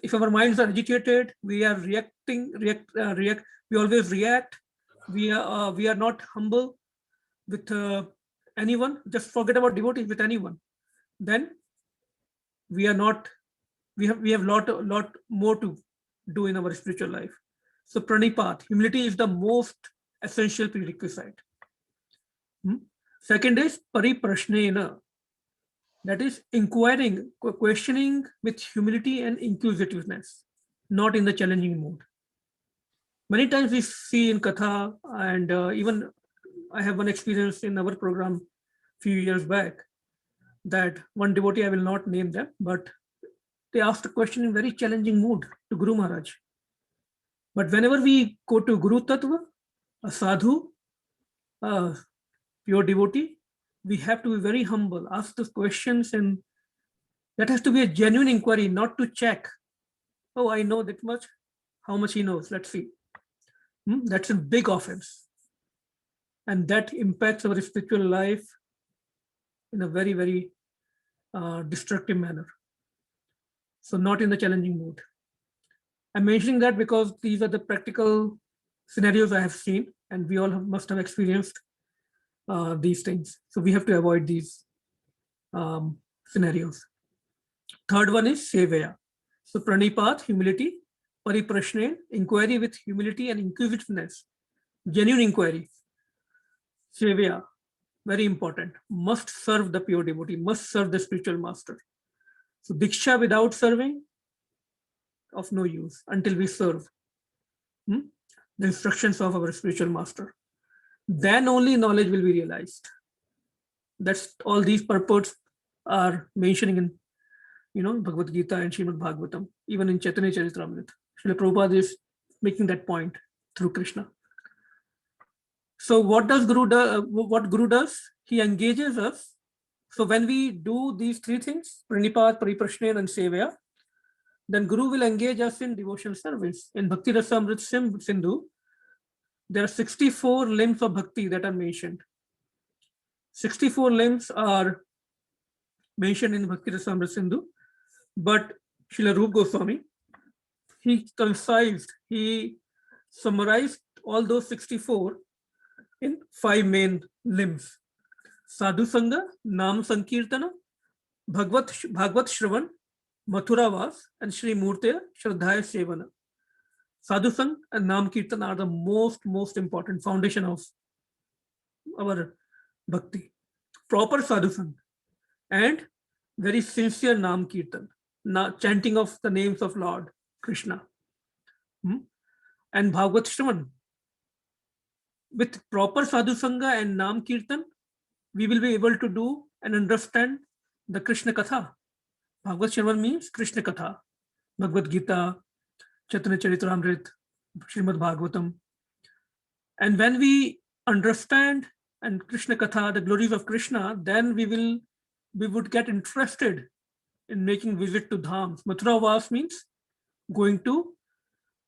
[SPEAKER 1] if our minds are agitated, we are we always react. We are not humble with anyone. Just forget about devotees with anyone. Then we are not. We have lot more to do in our spiritual life. So pranipat, humility is the most essential prerequisite. Second is pariprashnena. That is inquiring, questioning with humility and inquisitiveness, not in the challenging mood. Many times we see in Katha, and even I have one experience in our program a few years back, that one devotee, I will not name them, but they asked a question in very challenging mood to Guru Maharaj. But whenever we go to Guru Tattva, a sadhu, a pure devotee, we have to be very humble, ask those questions, and that has to be a genuine inquiry, not to check. Oh, I know that much. How much he knows? Let's see. That's a big offense. And that impacts our spiritual life in a very, very destructive manner. So not in the challenging mood. I'm mentioning that because these are the practical scenarios I have seen, and we all must have experienced these things. So we have to avoid these scenarios. Third one is sevaya. So pranipat, humility, pariprashnen, inquiry with humility and inquisitiveness, genuine inquiry. Sevaya, very important, must serve the pure devotee, must serve the spiritual master. So diksha without serving, of no use until we serve the instructions of our spiritual master. Then only knowledge will be realized. That's all these purports are mentioning in Bhagavad Gita and Srimad Bhagavatam, even in Chaitanya Charitamrita. Srila Prabhupada is making that point through Krishna. So what does Guru do? What Guru does? He engages us. So when we do these 3 things, pranipat, pariprashnen, and sevaya, then Guru will engage us in devotional service. In Bhakti Rasamrita Sindhu, there are 64 limbs of bhakti that are mentioned. 64 limbs are mentioned in Bhakti Rasamrita Sindhu, but Srila Rupa Goswami, he summarized all those 64 in 5 main limbs. Sadhu Sangha, Nam Sankirtana, Bhagvat Shravan, Mathura Vas, and Shri Murtya Shraddhaya Sevana. Sadhu Sang and Nam Kirtan are the most important foundation of our bhakti. Proper Sadhu Sang and very sincere Nam Kirtan, chanting of the names of Lord Krishna. And Bhagavad Shravan. With proper Sadhu Sangha and Nam Kirtan, we will be able to do and understand the Krishna Katha. Bhagavad Shravan means Krishna Katha, Bhagavad Gita, Chaitanya Charitamrita, Srimad Bhagavatam. And when we understand and Krishna Katha, the glories of Krishna, then we would get interested in making visit to dhams. Mathura Vas means going to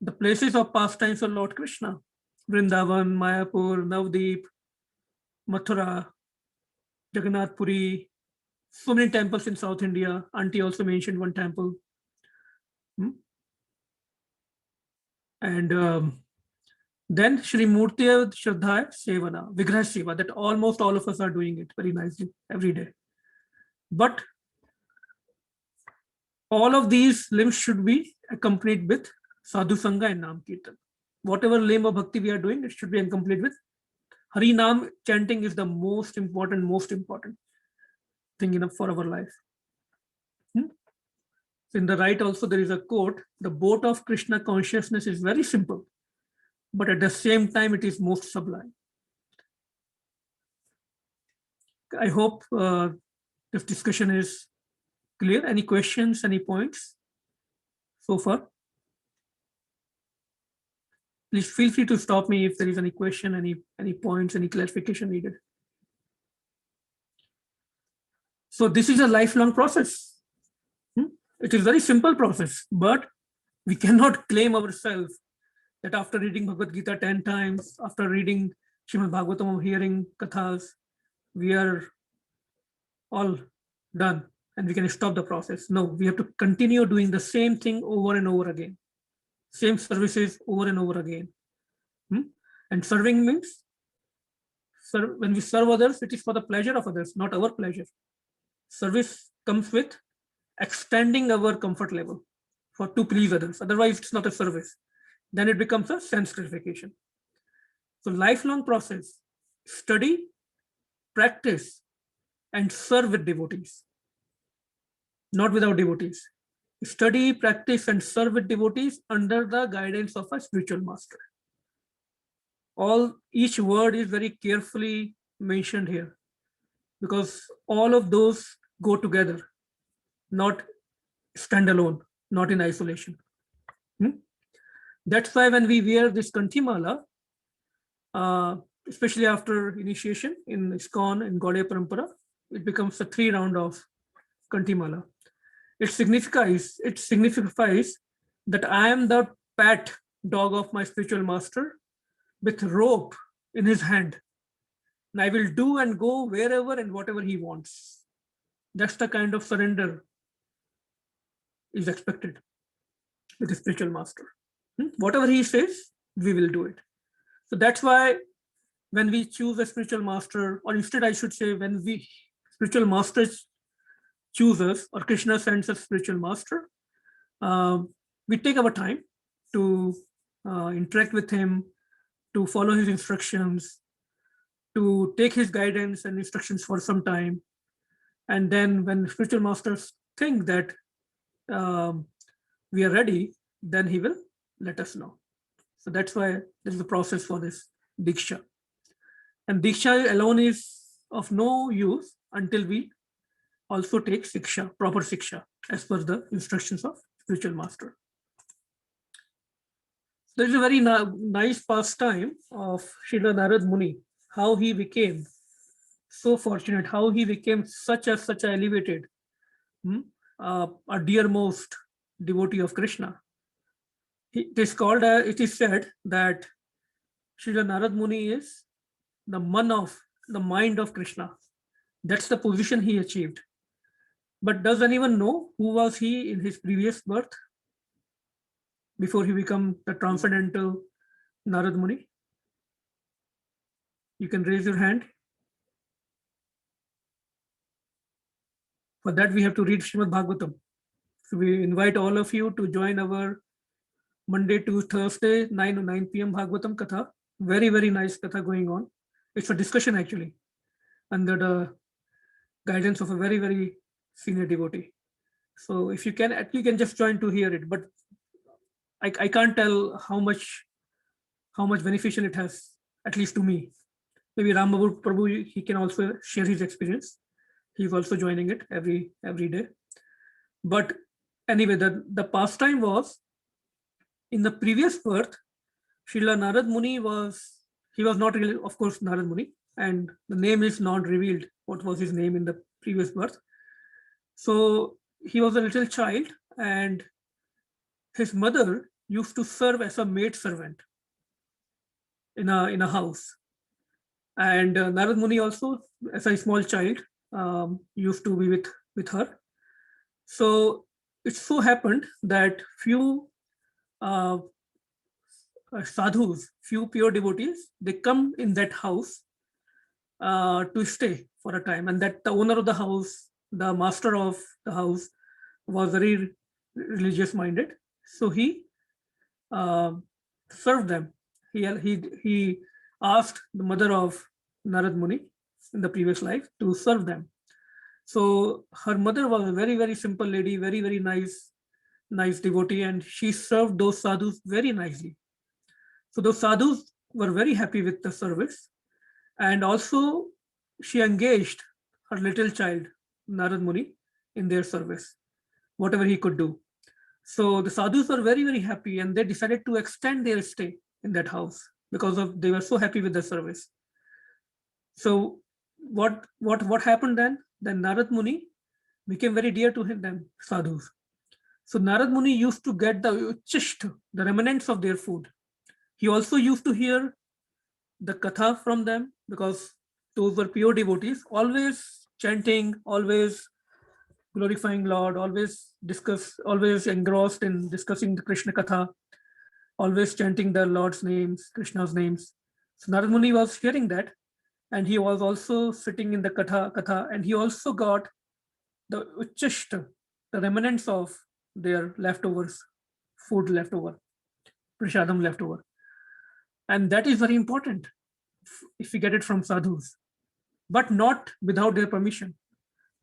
[SPEAKER 1] the places of pastimes of Lord Krishna. Vrindavan, Mayapur, Navdeep, Mathura, Jagannath Puri, so many temples in South India. Auntie also mentioned one temple. And then Shri Murti Shraddha Sevana, Vigraha Seva, that almost all of us are doing it very nicely every day. But all of these limbs should be accompanied with Sadhu Sangha and Nam Kirtan. Whatever limb of bhakti we are doing, it should be accompanied with Hari Nam chanting is the most important thing for our life. So in the right also there is a quote, the boat of Krishna consciousness is very simple, but at the same time it is most sublime. I hope this discussion is clear. Any questions, any points so far? Please feel free to stop me if there is any question, any points, any clarification needed. So this is a lifelong process. It is a very simple process, but we cannot claim ourselves that after reading Bhagavad Gita 10 times, after reading Srimad Bhagavatam or hearing Kathas, we are all done and we can stop the process. No, we have to continue doing the same thing over and over again. Same services over and over again. And serving means, when we serve others, it is for the pleasure of others, not our pleasure. Service comes with extending our comfort level to please others. Otherwise, it's not a service. Then it becomes a sense gratification. So lifelong process, study, practice, and serve with devotees, not without devotees. Study, practice, and serve with devotees under the guidance of a spiritual master. Each word is very carefully mentioned here because all of those go together, not stand alone, not in isolation. That's why when we wear this Kanthimala, especially after initiation in ISKCON and Gaudiya Parampara, it becomes a 3 round of Kanthimala. It signifies that I am the pet dog of my spiritual master with rope in his hand. And I will do and go wherever and whatever he wants. That's the kind of surrender is expected with the spiritual master. Whatever he says, we will do it. So that's why when we choose a spiritual master, or instead I should say when we spiritual masters choose us or Krishna sends us spiritual master, we take our time to interact with him, to follow his instructions, to take his guidance and instructions for some time. And then when spiritual masters think that we are ready, then he will let us know. So that's why there is a process for this Diksha. And Diksha alone is of no use until we also take Siksha, proper Siksha, as per the instructions of spiritual master. There is a very nice pastime of Srila Narad Muni, how he became so fortunate, how he became such a elevated, a dearmost devotee of Krishna. It is said that Srila Narad Muni is the mind of Krishna. That's the position he achieved. But does anyone know who was he in his previous birth before he became the transcendental Narad Muni? You can raise your hand. For that, we have to read Srimad Bhagavatam. So we invite all of you to join our Monday to Thursday, 9 p.m. Bhagavatam Katha. Very, very nice Katha going on. It's a discussion actually under the guidance of a very, very senior devotee. So if you can just join to hear it, but I can't tell how much beneficial it has, at least to me. maybe Ram Babu Prabhu, he can also share his experience. He's also joining it every day. But anyway, the pastime was in the previous birth, Srila Narad Muni he was not really, of course, Narad Muni, and the name is not revealed what was his name in the previous birth. So he was a little child, and his mother used to serve as a maid servant in a house. And Narad Muni also, as a small child, used to be with her. So it so happened that few sadhus, few pure devotees, they come in that house to stay for a time, and that the owner of the house, the master of the house, was very religious minded. So he served them. He asked the mother of Narad Muni in the previous life to serve them. So her mother was a very, very simple lady, very, very nice devotee, and she served those sadhus very nicely. So those sadhus were very happy with the service, and also she engaged her little child, Narad Muni, in their service, whatever he could do. So the sadhus were very, very happy, and they decided to extend their stay in that house because they were so happy with the service. So what happened then? Then Narad Muni became very dear to them, sadhus. So Narad Muni used to get the uchisht, the remnants of their food. He also used to hear the katha from them, because those were pure devotees, always chanting, always glorifying Lord, always engrossed in discussing the Krishna katha, always chanting the Lord's names, Krishna's names. So Narad Muni was hearing that, and he was also sitting in the katha, and he also got the uchisht, the remnants of their leftovers, food leftover, prashadam leftover. And that is very important if we get it from sadhus, but not without their permission.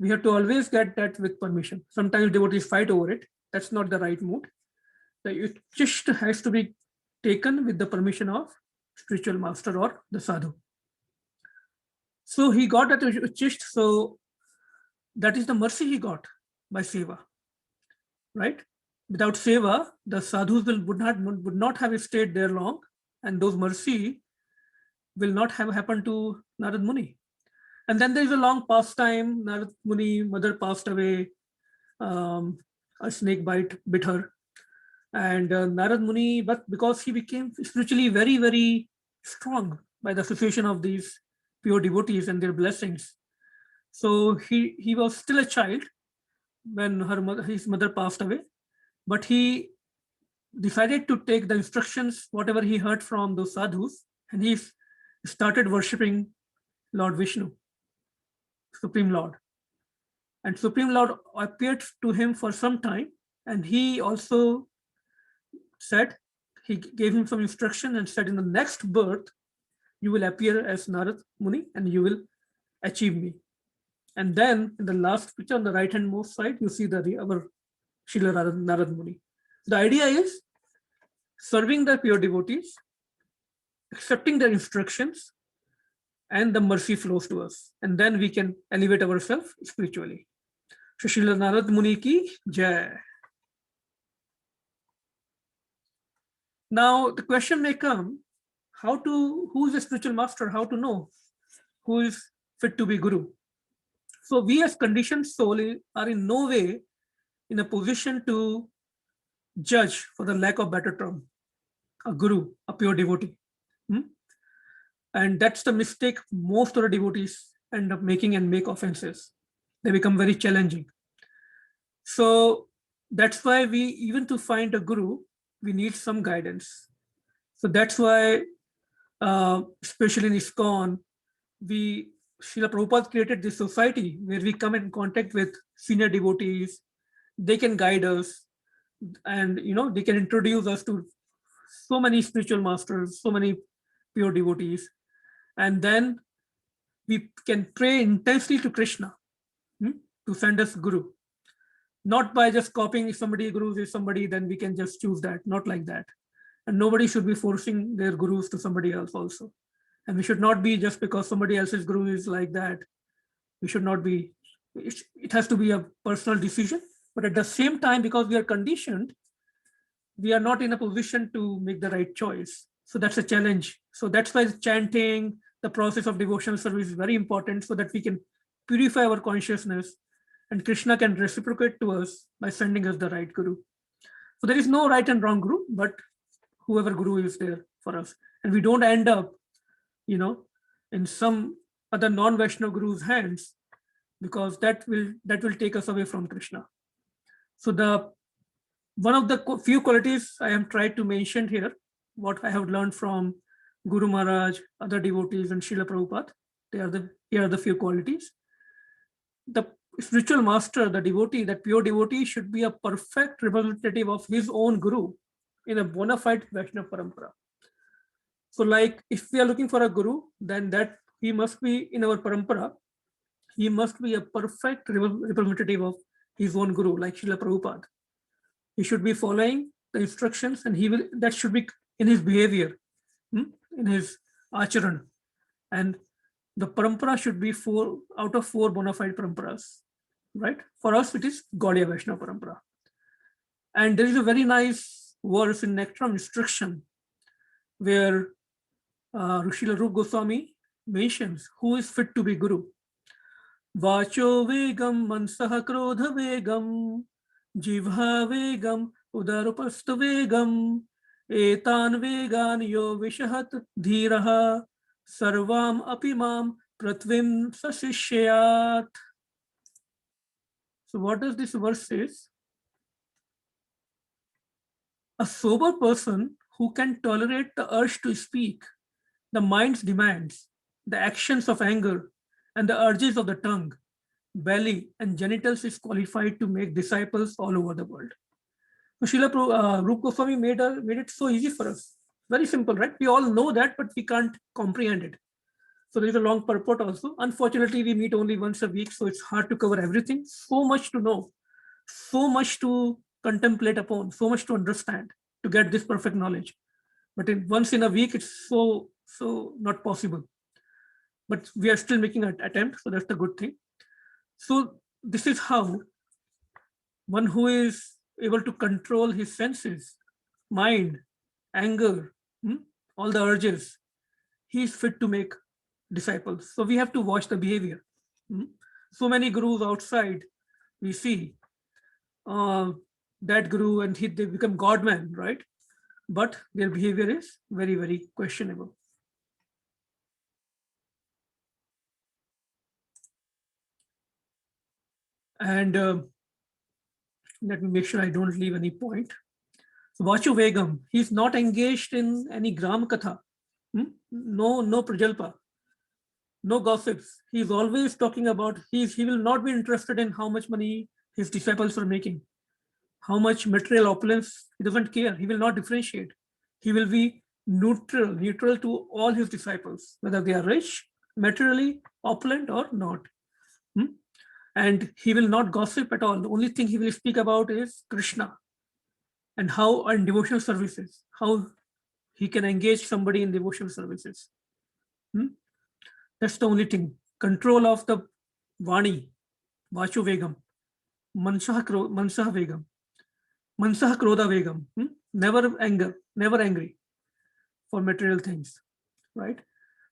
[SPEAKER 1] We have to always get that with permission. Sometimes devotees fight over it. That's not the right mood. The uchisht has to be taken with the permission of spiritual master or the sadhu. So he got that uchisht. So that is the mercy he got by seva, right? Without seva, the sadhus would not have stayed there long, and those mercy will not have happened to Narad Muni. And then there is a long pastime. Narad Muni mother passed away. A snake bit her. And Narad Muni, but because he became spiritually very, very strong by the association of these pure devotees and their blessings. So he was still a child when his mother passed away, but he decided to take the instructions, whatever he heard from those sadhus, and he started worshipping Lord Vishnu, Supreme Lord. And Supreme Lord appeared to him for some time, and he also said, he gave him some instruction and said, in the next birth, you will appear as Narad Muni and you will achieve me. And then in the last picture on the right hand most side, you see our Srila Narad Muni. The idea is serving the pure devotees, accepting their instructions, and the mercy flows to us. And then we can elevate ourselves spiritually. So Srila Narad Muni ki jai. Now the question may come, who is a spiritual master? How to know who is fit to be guru? So we as conditioned soul are in no way in a position to judge, for the lack of better term, a guru, a pure devotee. And that's the mistake most of the devotees end up making and make offenses. They become very challenging. So that's why even to find a guru, we need some guidance. So that's why, especially in ISKCON, Srila Prabhupada created this society where we come in contact with senior devotees. They can guide us, and they can introduce us to so many spiritual masters, so many pure devotees. And then we can pray intensely to Krishna to send us guru. Not by just copying, if somebody guru is somebody, then we can just choose that. Not like that. And nobody should be forcing their gurus to somebody else also. And we should not be, just because somebody else's guru is like that, we should not be, it has to be a personal decision. But at the same time, because we are conditioned, we are not in a position to make the right choice. So that's a challenge. So that's why chanting, the process of devotional service is very important, so that we can purify our consciousness and Krishna can reciprocate to us by sending us the right guru. So there is no right and wrong guru, but whoever guru is there for us. And we don't end up, in some other non-Vaishnava guru's hands, because that will take us away from Krishna. So one of the few qualities I am trying to mention here, what I have learned from Guru Maharaj, other devotees, and Srila Prabhupada, here are the few qualities. The spiritual master, the devotee, that pure devotee should be a perfect representative of his own guru in a bona fide Vaishnava parampara. So like if we are looking for a guru, then that he must be in our parampara, he must be a perfect representative of his own guru, like Srila Prabhupada. He should be following the instructions, and that should be in his behavior, in his acharan. And the parampara should be 4 out of 4 bona fide paramparas, right? For us, it is Gaudiya Vaishnava parampara. And there is a very nice verse in Nectarum Instruction where Srila Rupa Goswami mentions who is fit to be guru. Vacho vegam mansah krodha vegam jivha vegam udarupastha vegam etan vegan yo vishahat dhiraha sarvam apimam pratvim sasishyat. So what does this verse say? A sober person who can tolerate the urge to speak, the mind's demands, the actions of anger, and the urges of the tongue, belly, and genitals is qualified to make disciples all over the world. So Srila Rupa Goswami made it so easy for us. Very simple, right? We all know that, but we can't comprehend it. So there is a long purport also. Unfortunately, we meet only once a week, so it's hard to cover everything. So much to know, so much to contemplate upon, so much to understand to get this perfect knowledge. But once in a week, it's so not possible. But we are still making an attempt, so that's the good thing. So this is how one who is able to control his senses, mind, anger, all the urges, he is fit to make disciples. So we have to watch the behavior. So many gurus outside, we see that guru and they become godman, right? But their behavior is very, very questionable. And let me make sure I don't leave any point. So Vachu Vegam, he's not engaged in any Gram Katha, no Prajalpa, no gossips. He's always talking about, he will not be interested in how much money his disciples are making, how much material opulence, he doesn't care. He will not differentiate. He will be neutral to all his disciples, whether they are rich, materially opulent or not. And he will not gossip at all. The only thing he will speak about is Krishna and how in devotional services, how he can engage somebody in devotional services. That's the only thing. Control of the Vani, Vachu Vegam, Mansah Vegam, Mansah Krodha Vegam, never angry for material things, right?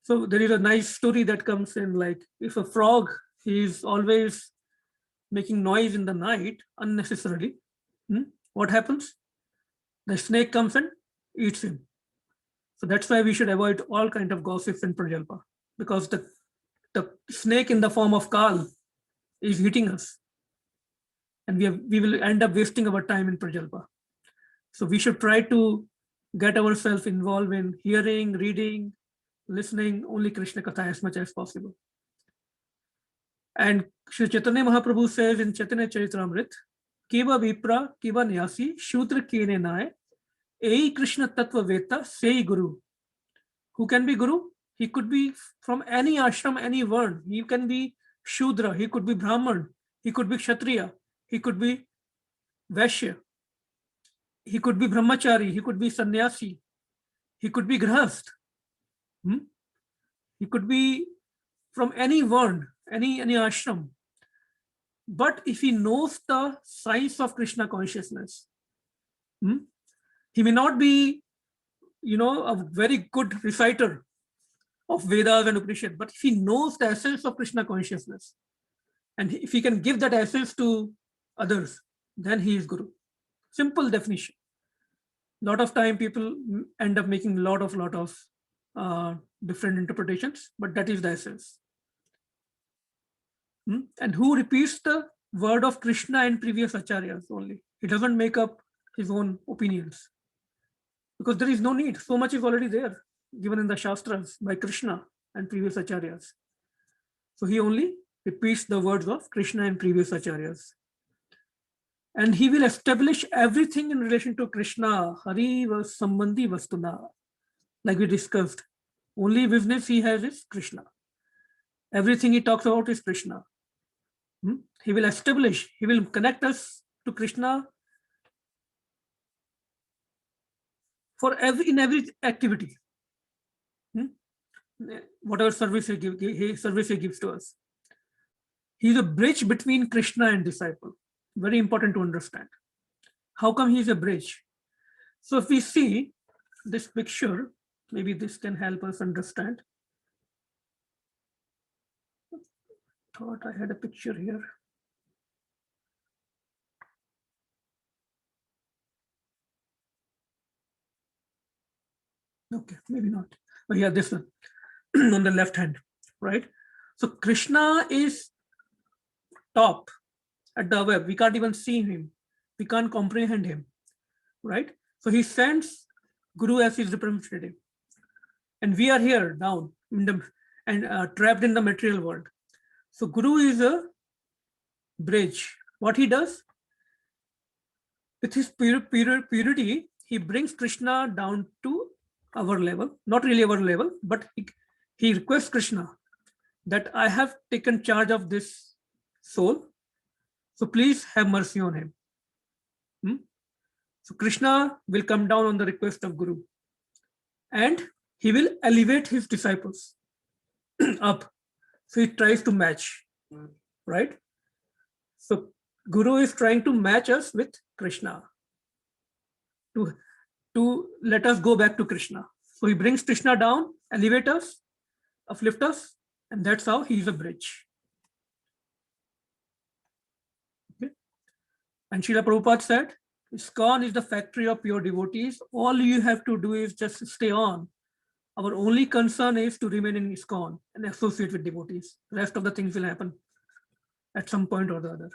[SPEAKER 1] So there is a nice story that comes in, like if a frog, he is always making noise in the night unnecessarily, what happens? The snake comes and eats him. So that's why we should avoid all kind of gossips and prajalpa, because the snake in the form of Kal is eating us. And we will end up wasting our time in prajalpa. So we should try to get ourselves involved in hearing, reading, listening only Krishna Katha as much as possible. And Sri Chaitanya Mahaprabhu says in Chaitanya Charitamrita, Kiva Vipra, Kiva Nyasi, Shudra Kene Nae, Ei Krishna Tattva Veta, Sei Guru. Who can be Guru? He could be from any ashram, any varn. He can be Shudra, he could be Brahman, he could be Kshatriya, he could be Vaishya, he could be Brahmachari, he could be Sannyasi, he could be Grahast. He could be from any varn, any ashram. But if he knows the science of Krishna consciousness, he may not be, a very good reciter of Vedas and Upanishad, but if he knows the essence of Krishna consciousness, and if he can give that essence to others, then he is Guru. Simple definition. Lot of time people end up making lot of different interpretations, but that is the essence. And who repeats the word of Krishna and previous acharyas only. He doesn't make up his own opinions, because there is no need. So much is already there, given in the Shastras by Krishna and previous acharyas. So he only repeats the words of Krishna and previous acharyas. And he will establish everything in relation to Krishna. Hari was Sambandhi Vastuna. Like we discussed, only business he has is Krishna. Everything he talks about is Krishna. He will establish, he will connect us to Krishna in every activity. Whatever service he gives to us. He is a bridge between Krishna and disciple. Very important to understand. How come he is a bridge? So if we see this picture, maybe this can help us understand. Thought I had a picture here. Okay, maybe not. But yeah, this one on the left hand, right? So Krishna is top at the web. We can't even see him. We can't comprehend him, right? So he sends Guru as his representative. And we are here down and trapped in the material world. So Guru is a bridge. What he does, with his purity, he brings Krishna down to our level, not really our level, but he requests Krishna that I have taken charge of this soul. So please have mercy on him. So Krishna will come down on the request of Guru, and he will elevate his disciples up. So he tries to match, right? So Guru is trying to match us with Krishna to let us go back to Krishna. So he brings Krishna down, elevate us, uplift us, and that's how he is a bridge. Okay. And Srila Prabhupada said, ISKCON is the factory of pure devotees. All you have to do is just stay on. Our only concern is to remain in ISKCON and associate with devotees. The rest of the things will happen at some point or the other.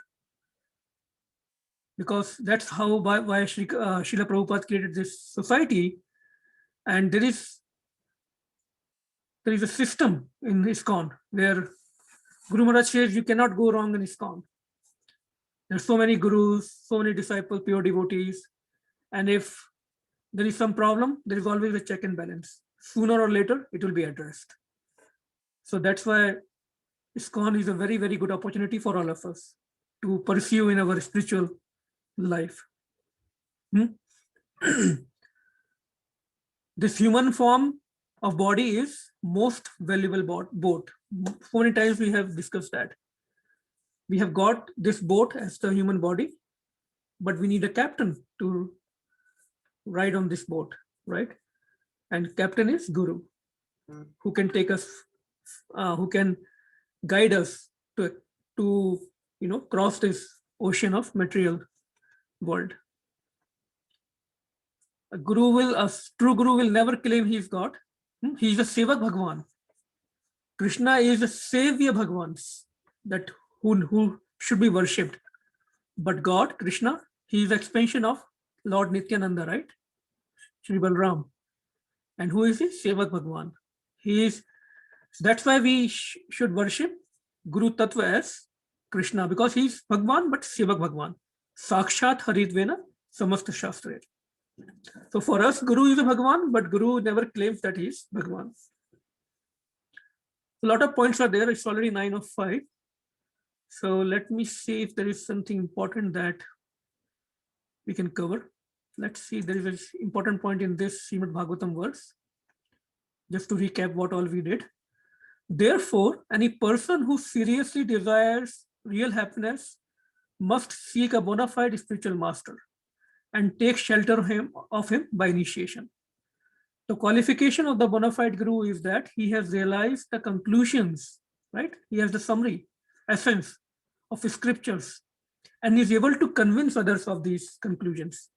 [SPEAKER 1] Because that's how why Srila Prabhupada created this society. And there is a system in ISKCON where Guru Maharaj says you cannot go wrong in ISKCON. There are so many gurus, so many disciples, pure devotees. And if there is some problem, there is always a check and balance. Sooner or later, it will be addressed. So that's why ISKCON is a very, very good opportunity for all of us to pursue in our spiritual life. This human form of body is most valuable boat. So many times we have discussed that. We have got this boat as the human body, but we need a captain to ride on this boat, right? And captain is Guru, who can take us, who can guide us to cross this ocean of material world. A true Guru will never claim he is God. He is a Sevak Bhagwan. Krishna is a Savior Bhagwan, that who should be worshipped. But God, Krishna, he is expansion of Lord Nityananda, right? Shri Balram. And who is he? Sevak Bhagwan. That's why we should worship Guru Tattva as Krishna, because he is Bhagwan, but Sevak Bhagwan. Sakshat Haridvena Samasta Shastra. So for us, Guru is a Bhagwan, but Guru never claims that he is Bhagwan. A lot of points are there. It's already 9 of 5. So let me see if there is something important that we can cover. Let's see, there is an important point in this Srimad Bhagavatam verse. Just to recap what all we did. Therefore, any person who seriously desires real happiness must seek a bona fide spiritual master and take shelter of him by initiation. The qualification of the bona fide guru is that he has realized the conclusions, right? He has the summary, essence of scriptures, and is able to convince others of these conclusions.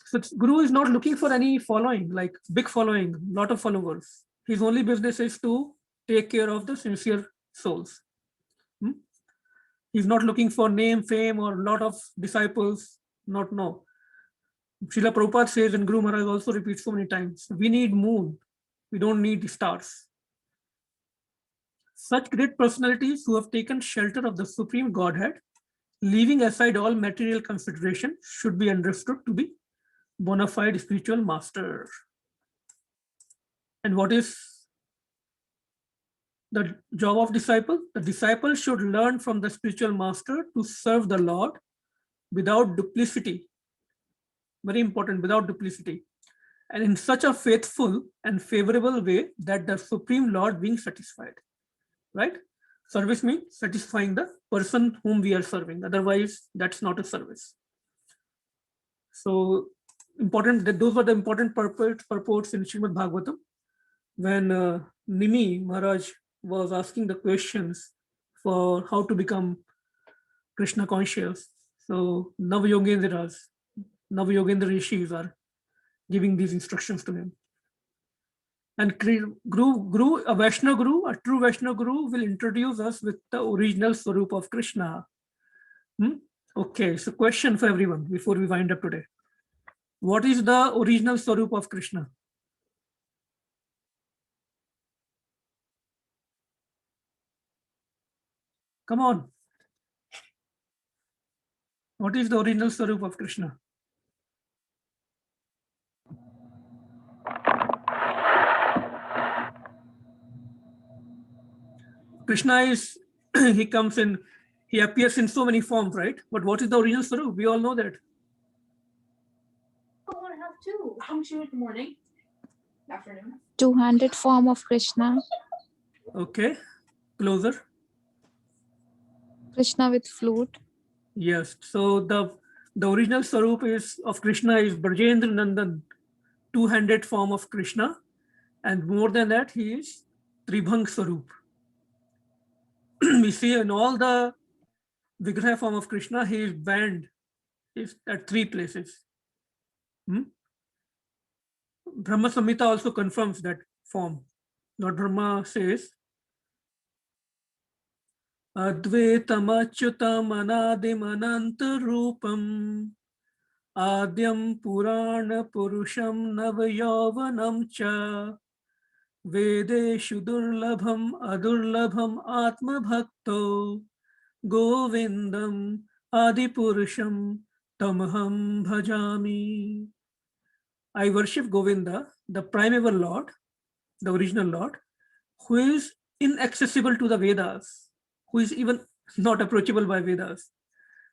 [SPEAKER 1] So guru is not looking for any following, like big following, lot of followers. His only business is to take care of the sincere souls. He's not looking for name, fame, or lot of disciples. Not no. Srila Prabhupada says, and Guru Maharaj also repeats so many times, we need moon, we don't need stars. Such great personalities who have taken shelter of the Supreme Godhead, leaving aside all material consideration, should be understood to be bona fide spiritual master. And what is the job of disciple? The disciple should learn from the spiritual master to serve the Lord without duplicity. Very important, without duplicity. And in such a faithful and favorable way that the Supreme Lord being satisfied. Right? Service means satisfying the person whom we are serving. Otherwise, that's not a service. So important that those were the important purports in Srimad Bhagavatam. When Nimi Maharaj was asking the questions for how to become Krishna conscious. So Navayogendras, Navayogendra Rishis are giving these instructions to him. And a Vaishnava Guru, a true Vaishnava Guru will introduce us with the original Swarup of Krishna. Okay, so question for everyone before we wind up today. What is the original Swarup of Krishna? Come on. What is the original Swarup of Krishna? Krishna is, he appears in so many forms, right? But what is the original Swarup? We all know that.
[SPEAKER 5] I have two. Good morning. Afternoon.
[SPEAKER 4] Two-handed form of Krishna.
[SPEAKER 1] Okay, closer.
[SPEAKER 4] Krishna with flute.
[SPEAKER 1] Yes, so the original Swarup of Krishna is Brajendra Nandan, two-handed form of Krishna. And more than that, he is Tribhang Swarup. We see in all the Vigraha form of Krishna, he is banned at three places. Brahma Samhita also confirms that form. Lord Brahma says, Advaitam achyutam anadim anantarupam Adyam Purana Purusham Navayovanam Cha Vedeshu Durlabham Adurlabham Atma Bhakto Govindam Adipurusham Tamaham Bhajami. I worship Govinda, the primeval Lord, the original Lord, who is inaccessible to the Vedas, who is even not approachable by Vedas,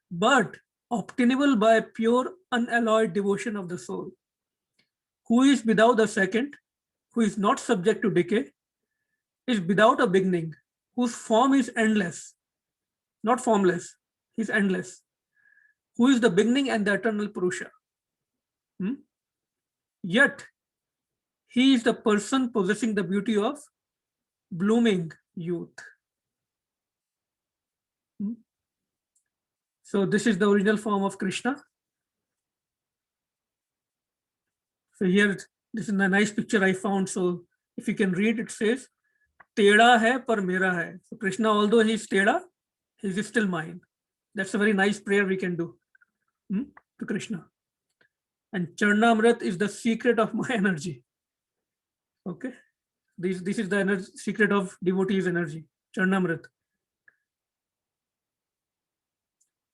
[SPEAKER 1] but obtainable by pure unalloyed devotion of the soul, who is without a second, who is not subject to decay, is without a beginning, whose form is endless, not formless, he is endless, who is the beginning and the eternal Purusha. Yet, he is the person possessing the beauty of blooming youth. So this is the original form of Krishna. So here, this is a nice picture I found. So if you can read, it says, Teda hai par mera hai. So Krishna, although he is Teda, he is still mine. That's a very nice prayer we can do to Krishna. And Charnamrit is the secret of my energy. Okay. This is the secret of devotee's energy. Charnamrit.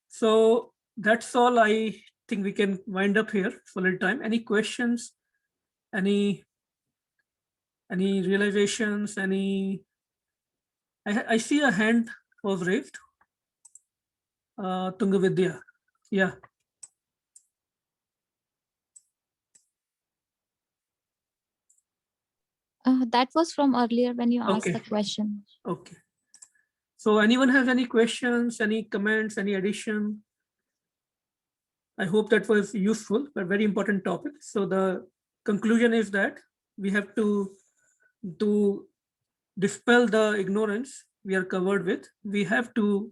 [SPEAKER 1] So that's all. I think we can wind up here for a little time. Any questions? Any realizations? I see a hand was raised. Tungavidya. Yeah.
[SPEAKER 11] That was from earlier when you asked
[SPEAKER 1] Okay.
[SPEAKER 11] the question.
[SPEAKER 1] Okay. So anyone has any questions, any comments, any addition? I hope that was useful, but very important topic. So the conclusion is that we have to dispel the ignorance we are covered with. We have to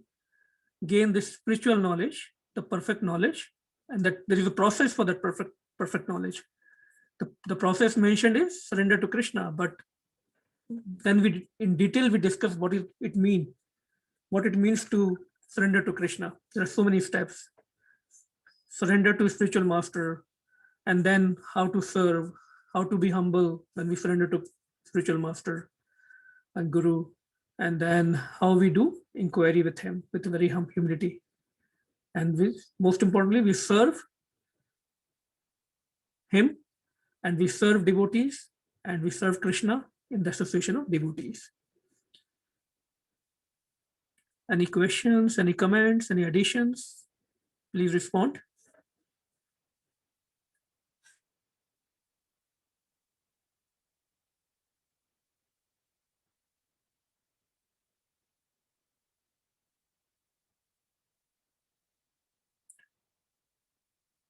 [SPEAKER 1] gain this spiritual knowledge, the perfect knowledge, and that there is a process for that perfect knowledge. The process mentioned is surrender to Krishna, but then we in detail we discuss what it means to surrender to Krishna. There are so many steps. Surrender to spiritual master, and then how to serve, how to be humble when we surrender to spiritual master and guru, and then how we do inquiry with him with very humility. And most importantly, we serve him, and we serve devotees, and we serve Krishna in the association of devotees. Any questions, any comments, any additions? Please respond.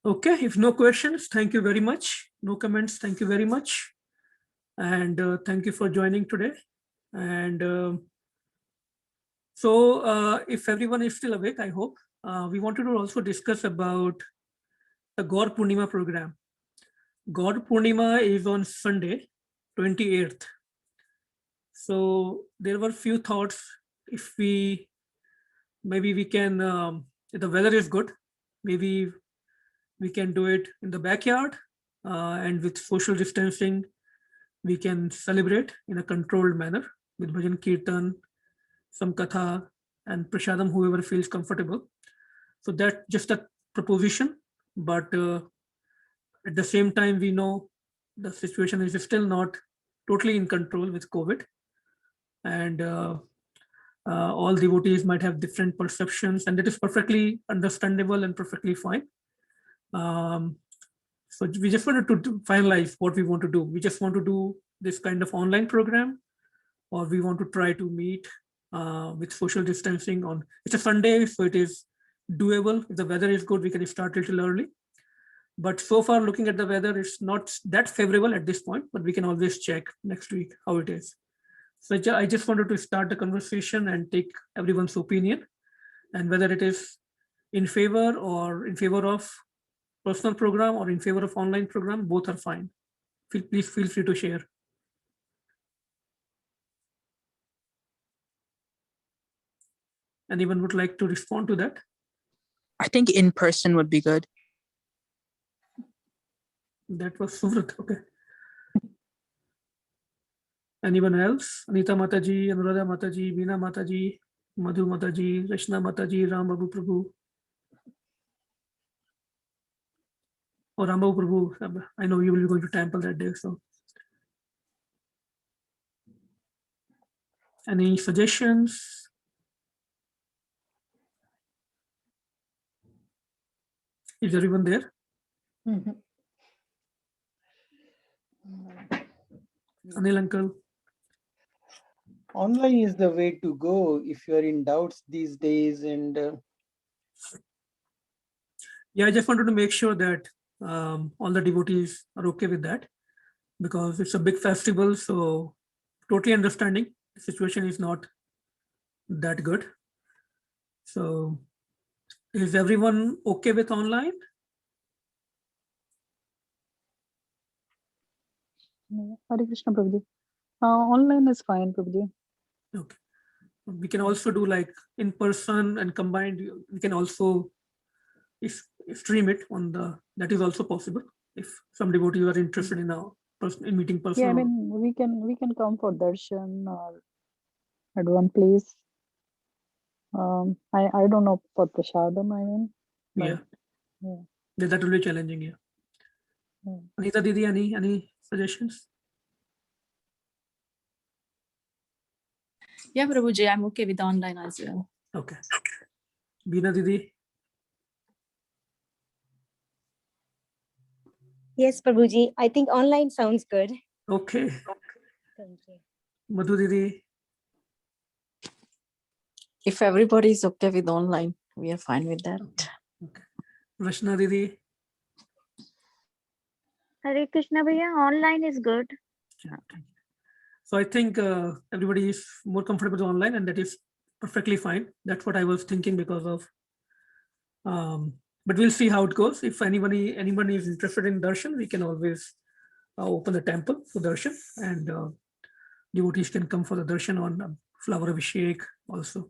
[SPEAKER 1] Okay, if no questions, thank you very much. No comments, thank you very much. And thank you for joining today. And if everyone is still awake, I hope, we wanted to also discuss about the Gaur Purnima program. Gaur Purnima is on Sunday, 28th. So there were few thoughts. If maybe we can, if the weather is good, maybe we can do it in the backyard, and with social distancing, we can celebrate in a controlled manner with bhajan kirtan, some katha, and prasadam, whoever feels comfortable. So that's just a proposition, but at the same time, we know the situation is still not totally in control with COVID, and all devotees might have different perceptions, and that is perfectly understandable and perfectly fine. So we just wanted to finalize what we want to do. We just want to do this kind of online program, or we want to try to meet with social distancing on, it's a Sunday, so it is doable. If the weather is good, we can start a little early. But so far, looking at the weather, it's not that favorable at this point, but we can always check next week how it is. So I just wanted to start the conversation and take everyone's opinion, and whether it is in favor of personal program or in favor of online program, both are fine. Please feel free to share. Anyone would like to respond to that?
[SPEAKER 13] I think in person would be good.
[SPEAKER 1] That was Suvrat. Okay. Anyone else? Anita Mataji, Anuradha Mataji, Veena Mataji, Madhu Mataji, Rashna Mataji, Ram Babu Prabhu. Or Ram Babu Prabhu, I know you will be going to temple that day, so. Any suggestions? Is everyone there? Anil uncle.
[SPEAKER 6] Online is the way to go if you're in doubts these days. And
[SPEAKER 1] yeah, I just wanted to make sure that all the devotees are okay with that, because it's a big festival. So totally understanding the situation is not that good. So is everyone okay with online?
[SPEAKER 14] Hare Krishna, Prabhuji. Online is fine, Prabhuji.
[SPEAKER 1] Okay. We can also do like in person and combined. We can also stream it on that is also possible if some devotees are interested in meeting person.
[SPEAKER 14] Yeah, I mean we can come for darshan or at one place. I don't know for prasadam, I mean.
[SPEAKER 1] Yeah. That will be challenging. Yeah. Anita Didi, any suggestions?
[SPEAKER 8] Yeah, Prabhuji, I'm okay with online as well.
[SPEAKER 1] Okay. Veena Didi.
[SPEAKER 15] Yes, Prabhuji. I think online sounds good.
[SPEAKER 1] Okay.
[SPEAKER 15] Thank you.
[SPEAKER 1] Madhu Didi,
[SPEAKER 16] If everybody is okay with online, we are fine with that.
[SPEAKER 1] Rashna Didi.
[SPEAKER 15] Hare Krishna Bhaiya, online is good.
[SPEAKER 1] So I think everybody is more comfortable with online, and that is perfectly fine. That's what I was thinking because of. But we'll see how it goes. If anybody is interested in darshan, we can always open the temple for darshan, and devotees can come for the darshan on flower abhishek also.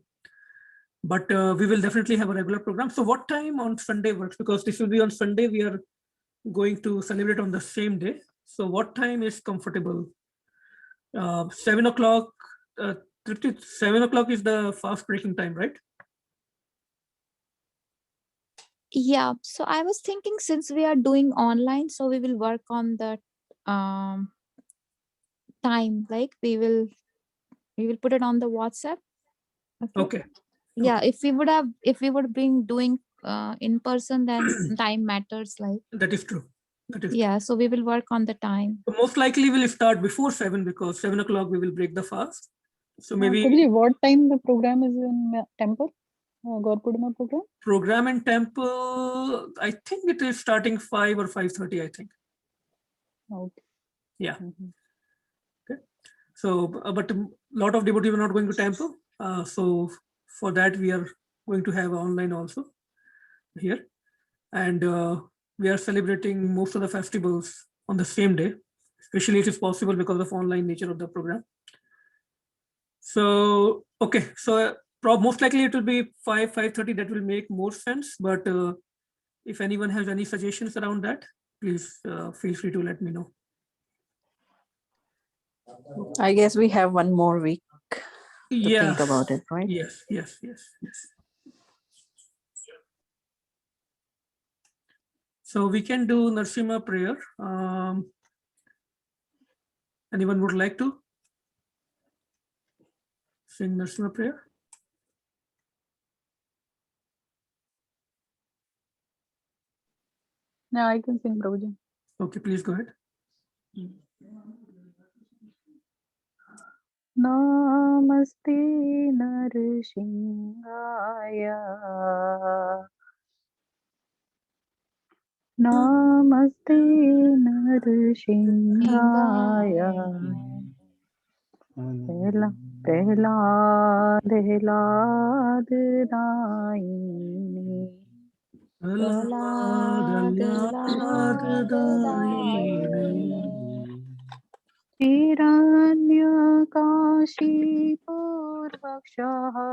[SPEAKER 1] But we will definitely have a regular program. So what time on Sunday works? Because this will be on Sunday. We are going to celebrate on the same day. So what time is comfortable? 7 o'clock. 7 o'clock is the fast breaking time, right?
[SPEAKER 4] Yeah, so I was thinking since we are doing online, so we will work on the time, like we will put it on the WhatsApp.
[SPEAKER 1] Okay.
[SPEAKER 4] Yeah, if we would been doing in person, then time matters, like.
[SPEAKER 1] That is true. That is
[SPEAKER 4] Yeah, so we will work on the time.
[SPEAKER 1] true. Most likely we'll start before 7 because 7 o'clock we will break the fast. So maybe
[SPEAKER 14] Prabhuji, what time the program is in temple? Gaur Purnima program?
[SPEAKER 1] program in temple, I think it is starting 5 or 5:30, I think.
[SPEAKER 14] Okay.
[SPEAKER 1] Yeah. Okay. So, but a lot of devotees are not going to temple. So for that, we are going to have online also here. And we are celebrating most of the festivals on the same day, especially it is possible because of online nature of the program. So, okay. So most likely it will be 5:30. That will make more sense. But if anyone has any suggestions around that, please feel free to let me know.
[SPEAKER 16] I guess we have one more week to think about it, right?
[SPEAKER 1] Yes. So we can do Narsimha prayer. Anyone would like to sing Narsimha prayer?
[SPEAKER 14] Yeah, I can sing, Prabhuji.
[SPEAKER 1] Okay, please go ahead.
[SPEAKER 14] Namaste Narsimhaya. Namaste Narsimhaya. Prahlad Daini. Hiranyakashipurvakshaha.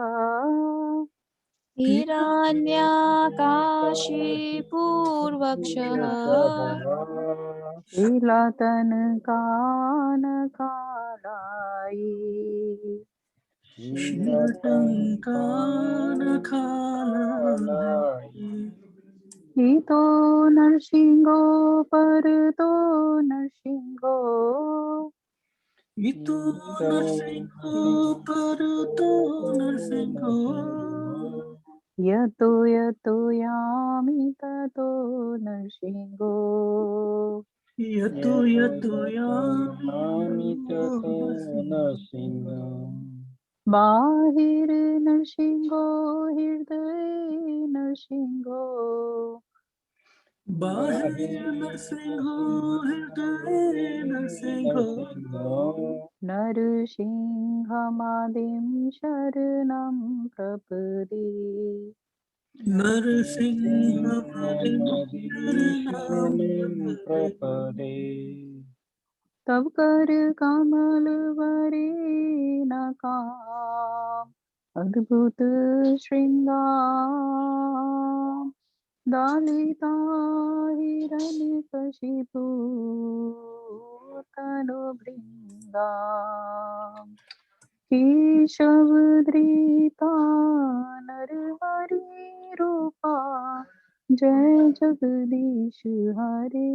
[SPEAKER 4] Hiranyakashipurvakshaha.
[SPEAKER 14] Shilatankanakalayi. Ito Narsingho Parto Narsingho.
[SPEAKER 1] Ito Narsingho Parto Narsingho.
[SPEAKER 14] Yato yato yami tato Narsingho.
[SPEAKER 1] Yato yami tato
[SPEAKER 6] Narsingho.
[SPEAKER 14] Bahir Narsingho Hirday Narsingho.
[SPEAKER 1] Bahir Narsingho Hirday Narsingho.
[SPEAKER 14] Narsinghamadin Sharanam Prapadi.
[SPEAKER 1] Narsinghamadin Sharanam Prapade.
[SPEAKER 14] Tab kar kamal vari nakam. Adbhut shringam. Dalita hiranyakashipu tanu bringam. Keshavadrita narhari rupa. Jai Jagadish Hare.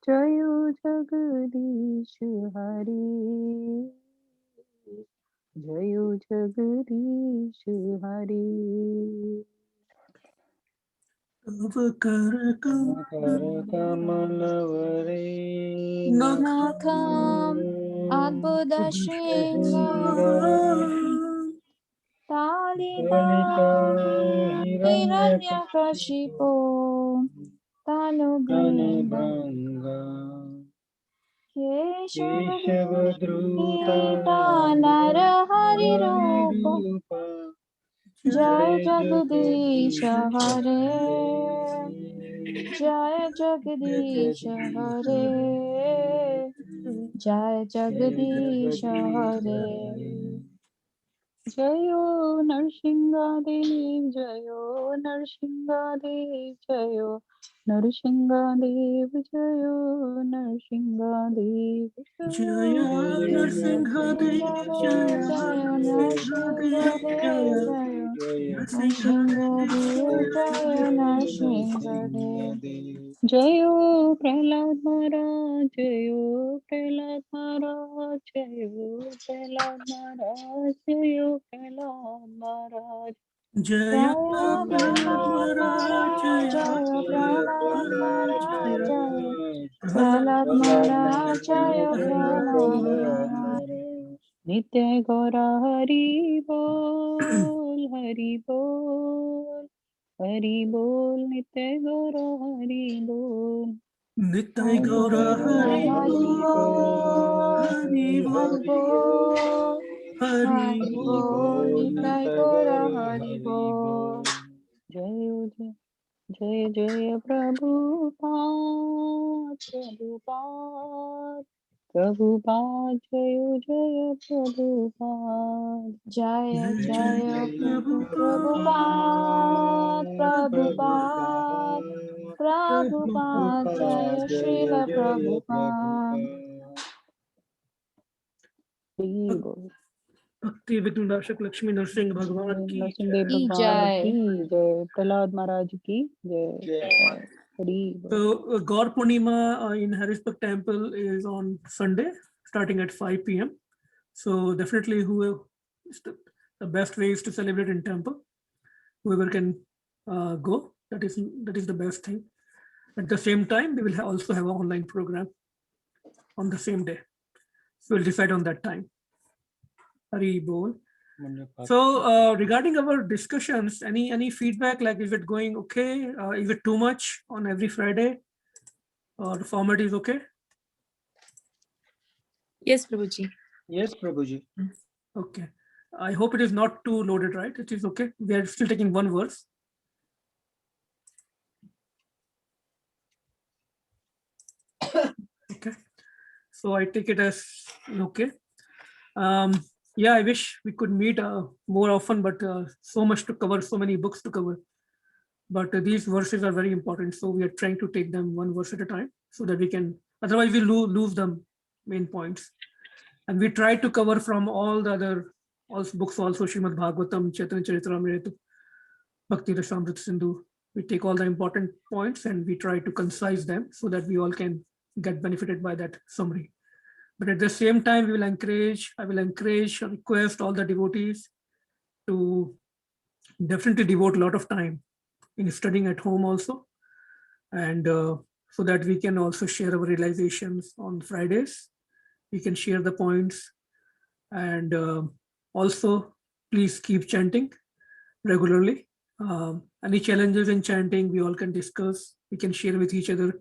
[SPEAKER 14] Jayo Jagadish Hare. Jayo Jagadish Hare.
[SPEAKER 1] Tava kar
[SPEAKER 6] Kamal vari
[SPEAKER 4] Nakham Adbudashingam Talita Hiranyakashipo Tanubringa Keshavadruta Narahari Rupa Jai Jagadisha Hare Jai Jagadisha Hare Jai Jagadisha Hare
[SPEAKER 14] Jayo Narsinghadev, Jayo Narsinghadev, Jayo Narsinghadev, Jayo Narsinghadev,
[SPEAKER 1] Jaya Narsimhadev, Jaya
[SPEAKER 4] Jaya
[SPEAKER 1] Narsimhadev, Jaya
[SPEAKER 4] Narsinghadev Jaya
[SPEAKER 1] Narsimhadev.
[SPEAKER 4] Narsinghadev
[SPEAKER 14] Jayo Prahlad Maharaj, Jayo Prahlad Maharaj, Jayo Prahlad Maharaj, Jayo Prahlad Maharaj.
[SPEAKER 1] Jaya
[SPEAKER 4] Jaya
[SPEAKER 1] Prahlad
[SPEAKER 4] Prahlad
[SPEAKER 1] Maharaj,
[SPEAKER 4] Maharaj
[SPEAKER 1] Jaya
[SPEAKER 4] Jaya Prahlad
[SPEAKER 1] Maharaj,
[SPEAKER 4] Maharaj
[SPEAKER 1] Jaya
[SPEAKER 4] Jaya
[SPEAKER 1] Prahlad
[SPEAKER 4] Prahlad Maharaj Jaya Prahlad
[SPEAKER 1] Maharaj.
[SPEAKER 4] Maharaj
[SPEAKER 14] Nitya Gaura Hari Bol, Hari Bol, Hari Bol, Nitya Gaura Hari Bol.
[SPEAKER 1] Nitai Gaura Hari Bol, Hari Bol, Hari Bol,
[SPEAKER 4] Nitai Gaura Hari Bol.
[SPEAKER 14] Jai Jai Prabhupada, Prabhupada, Prabhupada, Jai Jai Prabhupada.
[SPEAKER 4] Jaya Jaya Prabhupada Prabhupada Prabhupada Jaya Srila Prabhupada
[SPEAKER 1] Bhakti Vignanashak Lakshmi Narsingh Bhagwan ki
[SPEAKER 14] Nrsimhadev
[SPEAKER 4] Ki
[SPEAKER 14] Bhagwan
[SPEAKER 4] Jai.
[SPEAKER 14] ki Jai, Prahlad Maharaj ki Jai. Hari Bol.
[SPEAKER 1] So Gaur Purnima in Harrisburg Temple is on Sunday, starting at 5 p.m. So definitely, whoever the best way is to celebrate in temple. Whoever can go, that is the best thing. At the same time, we will also have an online program on the same day. So we'll decide on that time. Hari Bol. So regarding our discussions, any feedback? Like, is it going okay? Is it too much on every Friday? Or the format is okay?
[SPEAKER 8] Yes, Prabhuji.
[SPEAKER 6] Yes, Prabhuji.
[SPEAKER 1] Okay. I hope it is not too loaded, right? It is okay. We are still taking one verse. Okay. So I take it as okay. Yeah, I wish we could meet more often, but so much to cover, so many books to cover. But these verses are very important. So we are trying to take them one verse at a time so that we can, otherwise we lose the main points. And we try to cover from all the other books also, Srimad Bhagavatam, Chaitanya Charitamrita, Bhakti Rasamrita Sindhu. We take all the important points and we try to concise them so that we all can get benefited by that summary. But at the same time, I will encourage, or request all the devotees to definitely devote a lot of time in studying at home also. And so that we can also share our realizations on Fridays. We can share the points. And also, please keep chanting regularly. Any challenges in chanting, we all can discuss. We can share with each other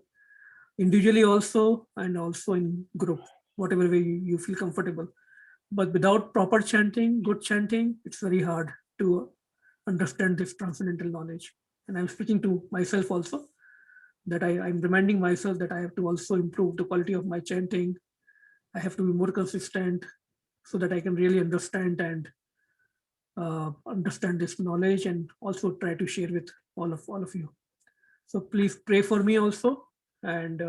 [SPEAKER 1] individually also, and also in group, whatever way you feel comfortable. But without proper chanting, good chanting, it's very hard to understand this transcendental knowledge. And I'm speaking to myself also, that I'm reminding myself that I have to also improve the quality of my chanting. I have to be more consistent so that I can really understand and understand this knowledge, and also try to share with all of you. So please pray for me also, and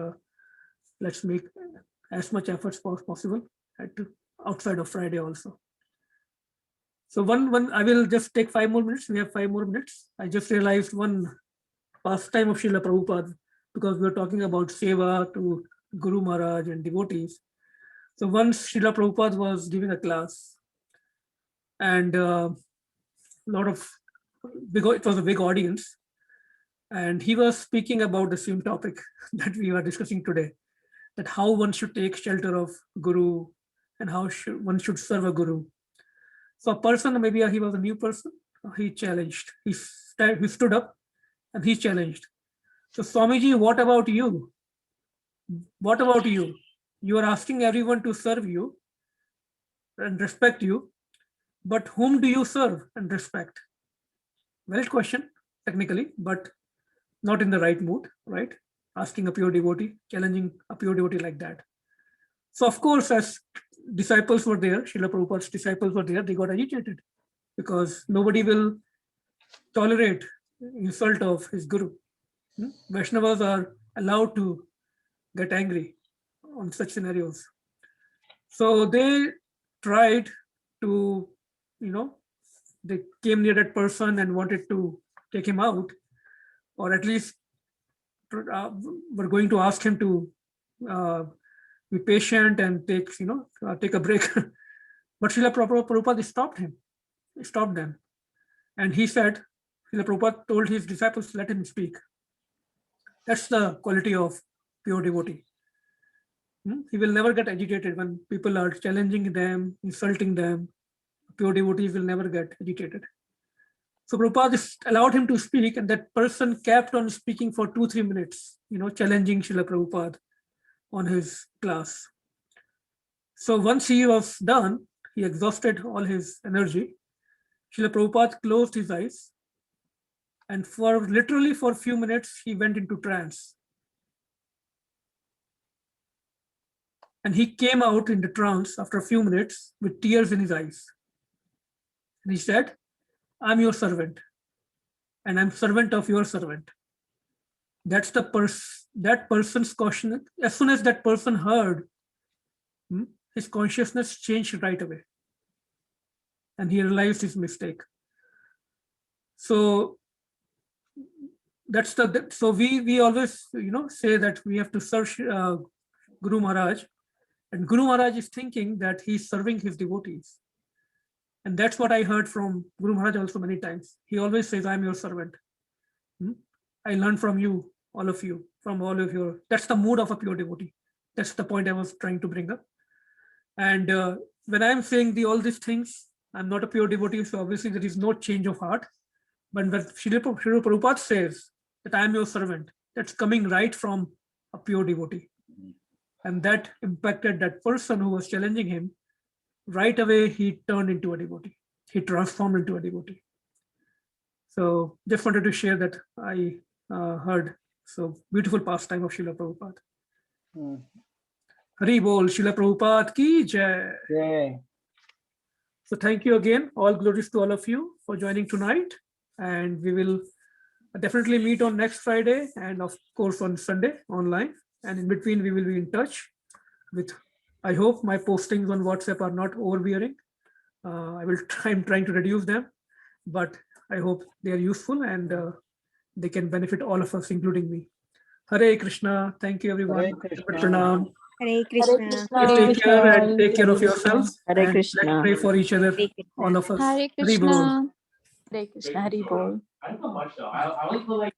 [SPEAKER 1] let's make as much efforts as possible outside of Friday also. So one I will just take 5 more minutes. We have 5 more minutes. I just realized one pastime of Srila Prabhupada, because we were talking about seva to Guru Maharaj and devotees. So once Srila Prabhupada was giving a class, and it was a big audience, and he was speaking about the same topic that we were discussing today. that how one should take shelter of Guru and how one should serve a Guru. So a person, maybe he was a new person, he challenged. He stood up and he challenged. So Swamiji, what about you? What about you? You are asking everyone to serve you and respect you, but whom do you serve and respect? Valid question, technically, but not in the right mood, right? Asking a pure devotee, challenging a pure devotee like that. So of course, as disciples were there, Srila Prabhupada's disciples were there, they got agitated because nobody will tolerate insult of his Guru. Vaishnavas are allowed to get angry on such scenarios. So they tried to, they came near that person and wanted to take him out, or at least were going to ask him to be patient and take a break. But Srila Prabhupada stopped them. And he said, Srila Prabhupada told his disciples, let him speak. That's the quality of pure devotee. He will never get agitated when people are challenging them, insulting them. Pure devotees will never get agitated. So Prabhupada allowed him to speak, and that person kept on speaking for 2-3 minutes, challenging Srila Prabhupada on his class. So once he was done, he exhausted all his energy. Srila Prabhupada closed his eyes, and literally for a few minutes, he went into trance. And he came out in the trance after a few minutes with tears in his eyes. And he said, I'm your servant, and I'm servant of your servant. That's that person's caution. As soon as that person heard, his consciousness changed right away. And he realized his mistake. So so we always say that we have to serve Guru Maharaj, and Guru Maharaj is thinking that he's serving his devotees. And that's what I heard from Guru Maharaj also many times. He always says, I'm your servant. I learned from you, all of you, from all of your, that's the mood of a pure devotee. That's the point I was trying to bring up. And when I'm saying all these things, I'm not a pure devotee, so obviously there is no change of heart. But when Srila Prabhupada says that I am your servant, that's coming right from a pure devotee. And that impacted that person who was challenging him. Right away, he turned into a devotee. He transformed into a devotee. So just wanted to share that I heard. So beautiful pastime of Srila Prabhupada. Hari Bol, Srila Prabhupada ki jai.
[SPEAKER 6] Jai.
[SPEAKER 1] So thank you again. All glories to all of you for joining tonight. And we will definitely meet on next Friday and of course on Sunday online. And in between, we will be in touch with, I hope my postings on WhatsApp are not overbearing. I'm trying to reduce them, but I hope they are useful and they can benefit all of us, including me. Hare Krishna. Thank you, everyone.
[SPEAKER 6] Hare Krishna.
[SPEAKER 1] Pranam.
[SPEAKER 3] Hare Krishna.
[SPEAKER 1] Take care and take care of yourselves.
[SPEAKER 16] Hare
[SPEAKER 1] And
[SPEAKER 16] Krishna.
[SPEAKER 1] let's pray for each other, all of us.
[SPEAKER 11] Hare
[SPEAKER 1] Hari Bol.
[SPEAKER 11] Krishna.
[SPEAKER 16] Hare Krishna, Hari Bol.
[SPEAKER 17] I don't know much though. I always feel like